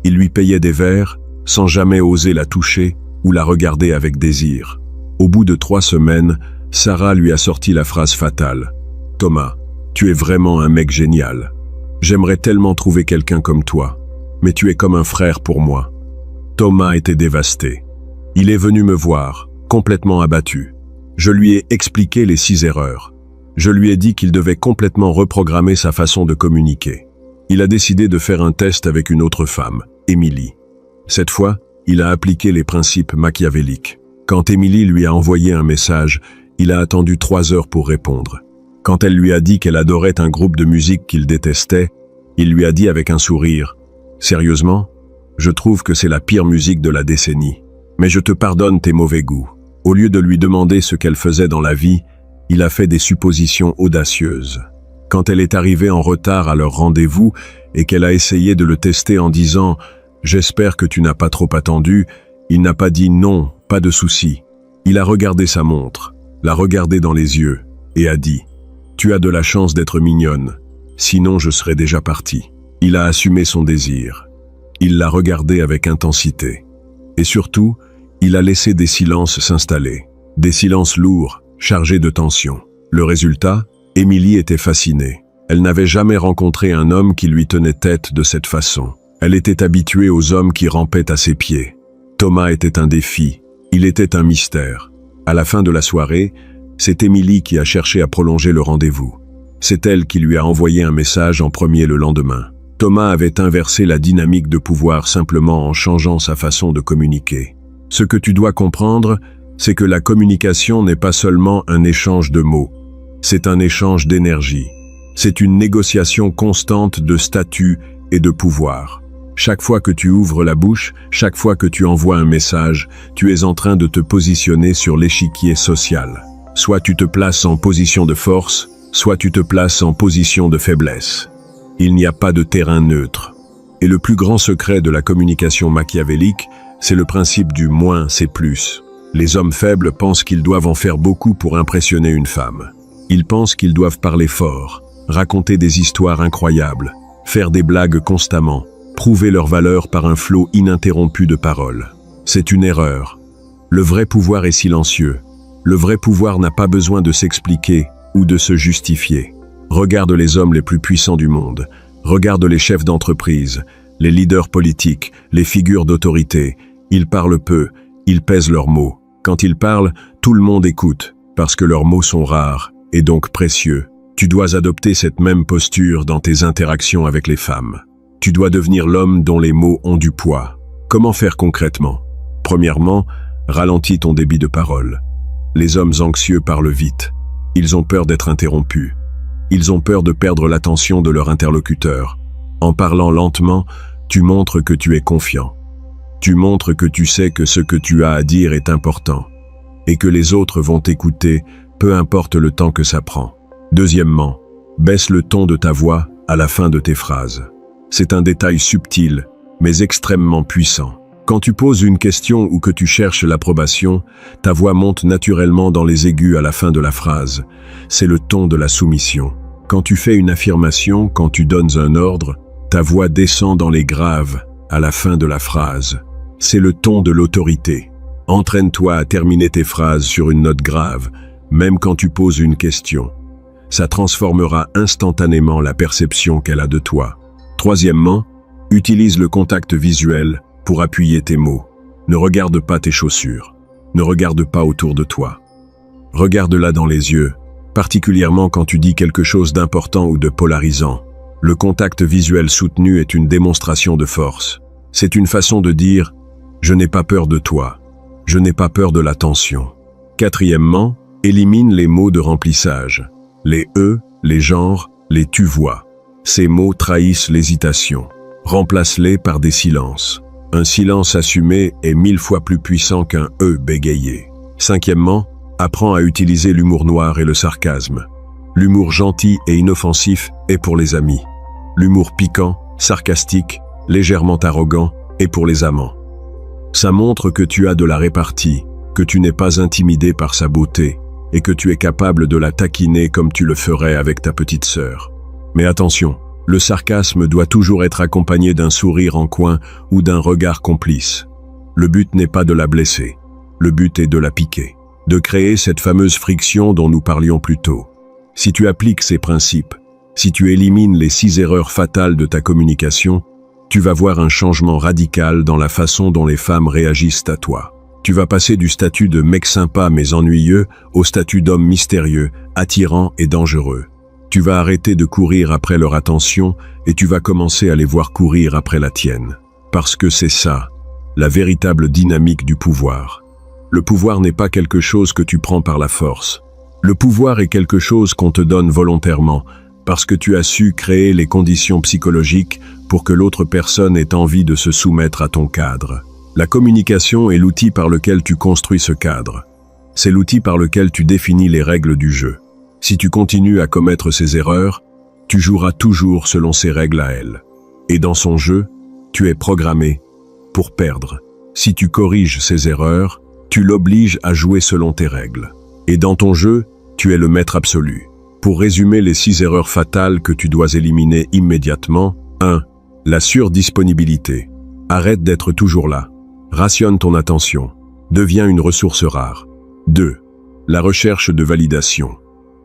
Il lui payait des verres, sans jamais oser la toucher ou la regarder avec désir. Au bout de 3 semaines, Sarah lui a sorti la phrase fatale. « Thomas, tu es vraiment un mec génial. J'aimerais tellement trouver quelqu'un comme toi, mais tu es comme un frère pour moi. » Thomas était dévasté. Il est venu me voir, complètement abattu. Je lui ai expliqué les 6 erreurs. Je lui ai dit qu'il devait complètement reprogrammer sa façon de communiquer. Il a décidé de faire un test avec une autre femme, Émilie. Cette fois, il a appliqué les principes machiavéliques. Quand Émilie lui a envoyé un message, il a attendu 3 heures pour répondre. Quand elle lui a dit qu'elle adorait un groupe de musique qu'il détestait, il lui a dit avec un sourire « Sérieusement, je trouve que c'est la pire musique de la décennie. Mais je te pardonne tes mauvais goûts. » Au lieu de lui demander ce qu'elle faisait dans la vie, il a fait des suppositions audacieuses. Quand elle est arrivée en retard à leur rendez-vous et qu'elle a essayé de le tester en disant « J'espère que tu n'as pas trop attendu », il n'a pas dit « Non, pas de souci ». Il a regardé sa montre, l'a regardé dans les yeux et a dit « Tu as de la chance d'être mignonne, sinon je serais déjà parti ». Il a assumé son désir. Il l'a regardé avec intensité. Et surtout, il a laissé des silences s'installer. Des silences lourds, chargés de tension. Le résultat, Émilie était fascinée. Elle n'avait jamais rencontré un homme qui lui tenait tête de cette façon. Elle était habituée aux hommes qui rampaient à ses pieds. Thomas était un défi. Il était un mystère. À la fin de la soirée, c'est Émilie qui a cherché à prolonger le rendez-vous. C'est elle qui lui a envoyé un message en premier le lendemain. Thomas avait inversé la dynamique de pouvoir simplement en changeant sa façon de communiquer. Ce que tu dois comprendre, c'est que la communication n'est pas seulement un échange de mots. C'est un échange d'énergie. C'est une négociation constante de statut et de pouvoir. Chaque fois que tu ouvres la bouche, chaque fois que tu envoies un message, tu es en train de te positionner sur l'échiquier social. Soit tu te places en position de force, soit tu te places en position de faiblesse. Il n'y a pas de terrain neutre. Et le plus grand secret de la communication machiavélique, c'est le principe du moins c'est plus. Les hommes faibles pensent qu'ils doivent en faire beaucoup pour impressionner une femme. Ils pensent qu'ils doivent parler fort, raconter des histoires incroyables, faire des blagues constamment, prouver leur valeur par un flot ininterrompu de paroles. C'est une erreur. Le vrai pouvoir est silencieux. Le vrai pouvoir n'a pas besoin de s'expliquer ou de se justifier. Regarde les hommes les plus puissants du monde. Regarde les chefs d'entreprise, les leaders politiques, les figures d'autorité. Ils parlent peu, ils pèsent leurs mots. Quand ils parlent, tout le monde écoute, parce que leurs mots sont rares et donc précieux. Tu dois adopter cette même posture dans tes interactions avec les femmes. Tu dois devenir l'homme dont les mots ont du poids. Comment faire concrètement? Premièrement, ralentis ton débit de parole. Les hommes anxieux parlent vite. Ils ont peur d'être interrompus. Ils ont peur de perdre l'attention de leur interlocuteur. En parlant lentement, tu montres que tu es confiant. Tu montres que tu sais que ce que tu as à dire est important et que les autres vont t'écouter, peu importe le temps que ça prend. Deuxièmement, baisse le ton de ta voix à la fin de tes phrases. C'est un détail subtil, mais extrêmement puissant. Quand tu poses une question ou que tu cherches l'approbation, ta voix monte naturellement dans les aigus à la fin de la phrase. C'est le ton de la soumission. Quand tu fais une affirmation, quand tu donnes un ordre, ta voix descend dans les graves à la fin de la phrase. C'est le ton de l'autorité. Entraîne-toi à terminer tes phrases sur une note grave, même quand tu poses une question. Ça transformera instantanément la perception qu'elle a de toi. Troisièmement, utilise le contact visuel pour appuyer tes mots. Ne regarde pas tes chaussures. Ne regarde pas autour de toi. Regarde-la dans les yeux, particulièrement quand tu dis quelque chose d'important ou de polarisant. Le contact visuel soutenu est une démonstration de force. C'est une façon de dire « Je n'ai pas peur de toi. Je n'ai pas peur de l'attention. » Quatrièmement, élimine les mots de remplissage. Les « les genres, les « tu vois ». Ces mots trahissent l'hésitation. Remplace-les par des silences. Un silence assumé est 1000 fois plus puissant qu'un « bégayé ». Cinquièmement, apprends à utiliser l'humour noir et le sarcasme. L'humour gentil et inoffensif est pour les amis. L'humour piquant, sarcastique, légèrement arrogant est pour les amants. Ça montre que tu as de la répartie, que tu n'es pas intimidé par sa beauté et que tu es capable de la taquiner comme tu le ferais avec ta petite sœur. Mais attention, le sarcasme doit toujours être accompagné d'un sourire en coin ou d'un regard complice. Le but n'est pas de la blesser, le but est de la piquer, de créer cette fameuse friction dont nous parlions plus tôt. Si tu appliques ces principes, si tu élimines les 6 erreurs fatales de ta communication, tu vas voir un changement radical dans la façon dont les femmes réagissent à toi. Tu vas passer du statut de mec sympa mais ennuyeux au statut d'homme mystérieux, attirant et dangereux. Tu vas arrêter de courir après leur attention et tu vas commencer à les voir courir après la tienne. Parce que c'est ça, la véritable dynamique du pouvoir. Le pouvoir n'est pas quelque chose que tu prends par la force. Le pouvoir est quelque chose qu'on te donne volontairement, parce que tu as su créer les conditions psychologiques pour que l'autre personne ait envie de se soumettre à ton cadre. La communication est l'outil par lequel tu construis ce cadre. C'est l'outil par lequel tu définis les règles du jeu. Si tu continues à commettre ces erreurs, tu joueras toujours selon ces règles à elle. Et dans son jeu, tu es programmé pour perdre. Si tu corriges ces erreurs, tu l'obliges à jouer selon tes règles. Et dans ton jeu, tu es le maître absolu. Pour résumer les 6 erreurs fatales que tu dois éliminer immédiatement, 1. La surdisponibilité. Arrête d'être toujours là. Rationne ton attention. Deviens une ressource rare. 2. La recherche de validation.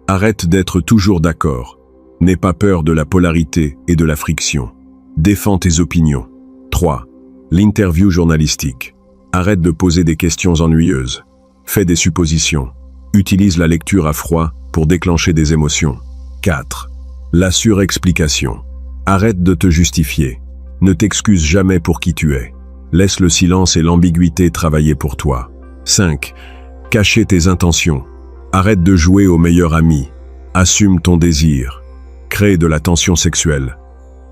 Arrête d'être toujours d'accord. N'aie pas peur de la polarité et de la friction. Défends tes opinions. 3. L'interview journalistique. Arrête de poser des questions ennuyeuses. Fais des suppositions. Utilise la lecture à froid pour déclencher des émotions. 4. La surexplication. Arrête de te justifier. Ne t'excuse jamais pour qui tu es. Laisse le silence et l'ambiguïté travailler pour toi. 5. Cacher tes intentions. Arrête de jouer au meilleur ami. Assume ton désir. Crée de la tension sexuelle.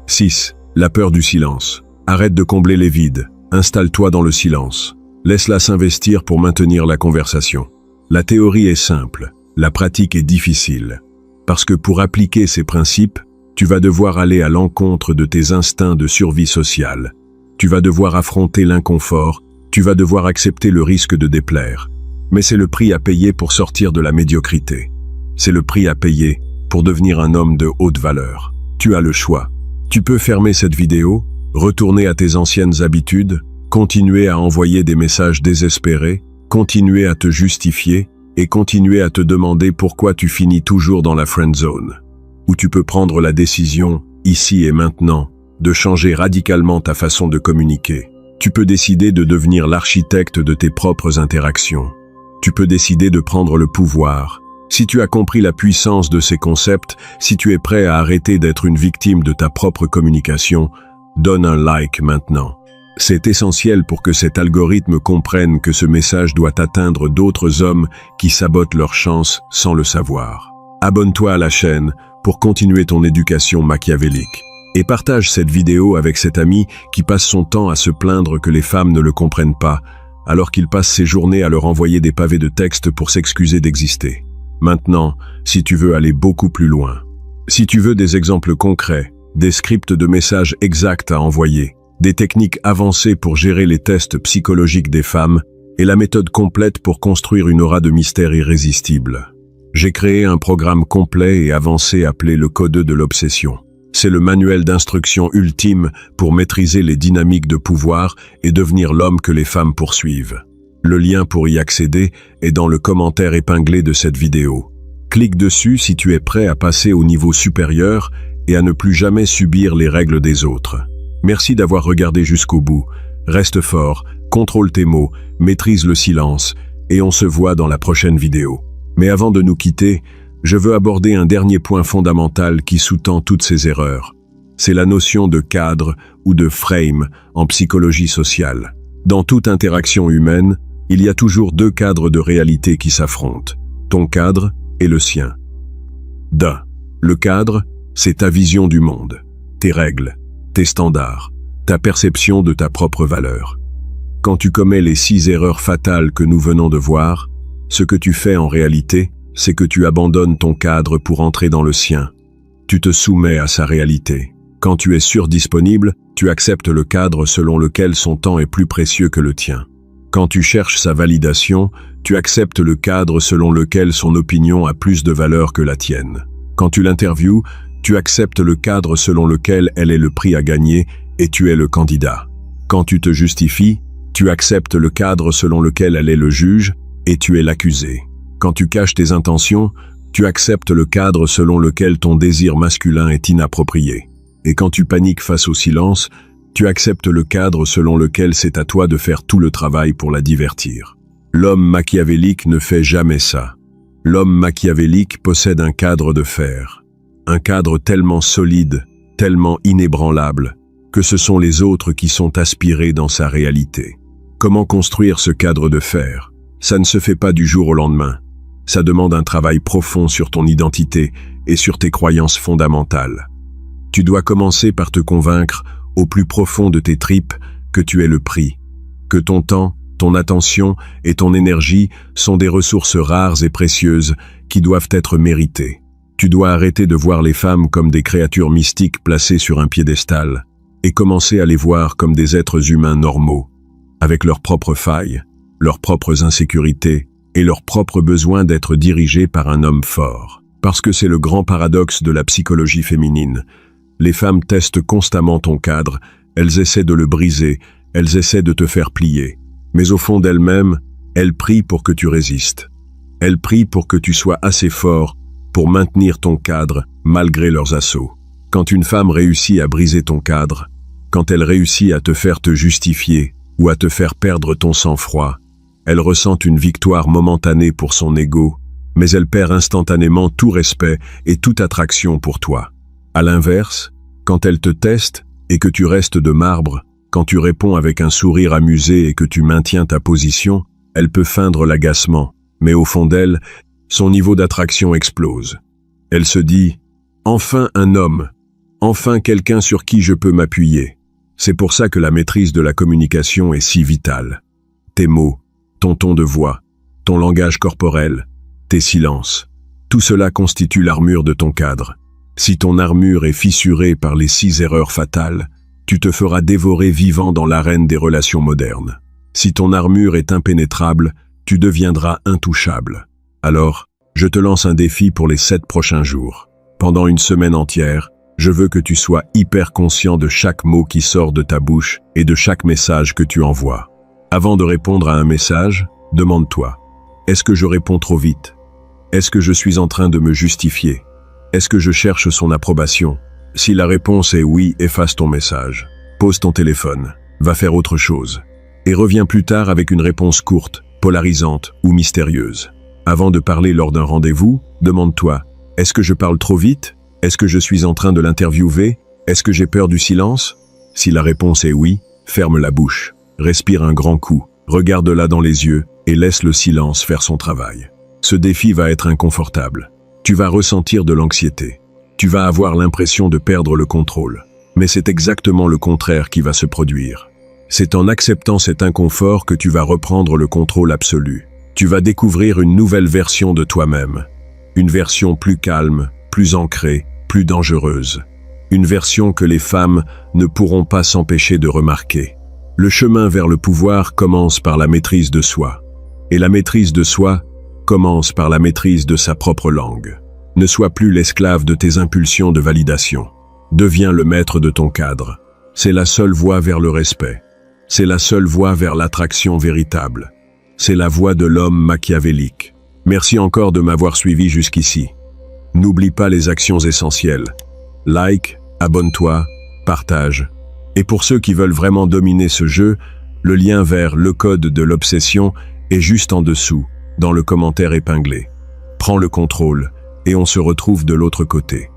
6. La peur du silence. Arrête de combler les vides. Installe-toi dans le silence. Laisse-la s'investir pour maintenir la conversation. La théorie est simple, la pratique est difficile. Parce que pour appliquer ces principes, tu vas devoir aller à l'encontre de tes instincts de survie sociale. Tu vas devoir affronter l'inconfort, tu vas devoir accepter le risque de déplaire. Mais c'est le prix à payer pour sortir de la médiocrité. C'est le prix à payer pour devenir un homme de haute valeur. Tu as le choix. Tu peux fermer cette vidéo, retourner à tes anciennes habitudes, continuer à envoyer des messages désespérés, continuer à te justifier et continuer à te demander pourquoi tu finis toujours dans la friend zone. Ou tu peux prendre la décision, ici et maintenant, de changer radicalement ta façon de communiquer. Tu peux décider de devenir l'architecte de tes propres interactions. Tu peux décider de prendre le pouvoir. Si tu as compris la puissance de ces concepts, si tu es prêt à arrêter d'être une victime de ta propre communication, donne un like maintenant. C'est essentiel pour que cet algorithme comprenne que ce message doit atteindre d'autres hommes qui sabotent leur chance sans le savoir. Abonne-toi à la chaîne pour continuer ton éducation machiavélique. Et partage cette vidéo avec cet ami qui passe son temps à se plaindre que les femmes ne le comprennent pas, alors qu'il passe ses journées à leur envoyer des pavés de texte pour s'excuser d'exister. Maintenant, si tu veux aller beaucoup plus loin, si tu veux des exemples concrets, des scripts de messages exacts à envoyer, des techniques avancées pour gérer les tests psychologiques des femmes et la méthode complète pour construire une aura de mystère irrésistible, j'ai créé un programme complet et avancé appelé le Code de l'Obsession. C'est le manuel d'instruction ultime pour maîtriser les dynamiques de pouvoir et devenir l'homme que les femmes poursuivent. Le lien pour y accéder est dans le commentaire épinglé de cette vidéo. Clique dessus si tu es prêt à passer au niveau supérieur et à ne plus jamais subir les règles des autres. Merci d'avoir regardé jusqu'au bout. Reste fort, contrôle tes mots, maîtrise le silence, et on se voit dans la prochaine vidéo. Mais avant de nous quitter, je veux aborder un dernier point fondamental qui sous-tend toutes ces erreurs. C'est la notion de cadre ou de frame en psychologie sociale. Dans toute interaction humaine, il y a toujours deux cadres de réalité qui s'affrontent, ton cadre et le sien. Le cadre, c'est ta vision du monde, tes règles, tes standards, ta perception de ta propre valeur. Quand tu commets les 6 erreurs fatales que nous venons de voir, ce que tu fais en réalité, c'est que tu abandonnes ton cadre pour entrer dans le sien. Tu te soumets à sa réalité. Quand tu es surdisponible, tu acceptes le cadre selon lequel son temps est plus précieux que le tien. Quand tu cherches sa validation, tu acceptes le cadre selon lequel son opinion a plus de valeur que la tienne. Quand tu l'interviews, tu acceptes le cadre selon lequel elle est le prix à gagner et tu es le candidat. Quand tu te justifies, tu acceptes le cadre selon lequel elle est le juge et tu es l'accusé. Quand tu caches tes intentions, tu acceptes le cadre selon lequel ton désir masculin est inapproprié. Et quand tu paniques face au silence, tu acceptes le cadre selon lequel c'est à toi de faire tout le travail pour la divertir. L'homme machiavélique ne fait jamais ça. L'homme machiavélique possède un cadre de fer. Un cadre tellement solide, tellement inébranlable, que ce sont les autres qui sont aspirés dans sa réalité. Comment construire ce cadre de fer? Ça ne se fait pas du jour au lendemain. Ça demande un travail profond sur ton identité et sur tes croyances fondamentales. Tu dois commencer par te convaincre, au plus profond de tes tripes, que tu es le prix, que ton temps, ton attention et ton énergie sont des ressources rares et précieuses qui doivent être méritées. Tu dois arrêter de voir les femmes comme des créatures mystiques placées sur un piédestal et commencer à les voir comme des êtres humains normaux, avec leurs propres failles, leurs propres insécurités et leur propre besoin d'être dirigés par un homme fort. Parce que c'est le grand paradoxe de la psychologie féminine. Les femmes testent constamment ton cadre, elles essaient de le briser, elles essaient de te faire plier. Mais au fond d'elles-mêmes, elles prient pour que tu résistes. Elles prient pour que tu sois assez fort pour maintenir ton cadre malgré leurs assauts. Quand une femme réussit à briser ton cadre, quand elle réussit à te faire te justifier ou à te faire perdre ton sang-froid, elle ressent une victoire momentanée pour son ego, mais elle perd instantanément tout respect et toute attraction pour toi. À l'inverse, quand elle te teste et que tu restes de marbre, quand tu réponds avec un sourire amusé et que tu maintiens ta position, elle peut feindre l'agacement, mais au fond d'elle, son niveau d'attraction explose. Elle se dit « Enfin un homme, enfin quelqu'un sur qui je peux m'appuyer ». C'est pour ça que la maîtrise de la communication est si vitale. Tes mots, ton ton de voix, ton langage corporel, tes silences, tout cela constitue l'armure de ton cadre. Si ton armure est fissurée par les 6 erreurs fatales, tu te feras dévorer vivant dans l'arène des relations modernes. Si ton armure est impénétrable, tu deviendras intouchable. Alors, je te lance un défi pour les 7 prochains jours. Pendant une semaine entière, je veux que tu sois hyper conscient de chaque mot qui sort de ta bouche et de chaque message que tu envoies. Avant de répondre à un message, demande-toi, est-ce que je réponds trop vite? Est-ce que je suis en train de me justifier? Est-ce que je cherche son approbation? Si la réponse est oui, efface ton message. Pose ton téléphone, va faire autre chose. Et reviens plus tard avec une réponse courte, polarisante ou mystérieuse. Avant de parler lors d'un rendez-vous, demande-toi, est-ce que je parle trop vite? Est-ce que je suis en train de l'interviewer? Est-ce que j'ai peur du silence? Si la réponse est oui, Ferme la bouche, respire un grand coup, regarde-la dans les yeux et laisse le silence faire son travail. Ce défi va être inconfortable. Tu vas ressentir de l'anxiété. Tu vas avoir l'impression de perdre le contrôle. Mais c'est exactement le contraire qui va se produire. C'est en acceptant cet inconfort que tu vas reprendre le contrôle absolu. Tu vas découvrir une nouvelle version de toi-même. Une version plus calme, plus ancrée, plus dangereuse. Une version que les femmes ne pourront pas s'empêcher de remarquer. Le chemin vers le pouvoir commence par la maîtrise de soi. Et la maîtrise de soi commence par la maîtrise de sa propre langue. Ne sois plus l'esclave de tes impulsions de validation. Deviens le maître de ton cadre. C'est la seule voie vers le respect. C'est la seule voie vers l'attraction véritable. C'est la voie de l'homme machiavélique. Merci encore de m'avoir suivi jusqu'ici. N'oublie pas les actions essentielles. Like, abonne-toi, partage. Et pour ceux qui veulent vraiment dominer ce jeu, le lien vers le code de l'obsession est juste en dessous, dans le commentaire épinglé. Prends le contrôle et on se retrouve de l'autre côté.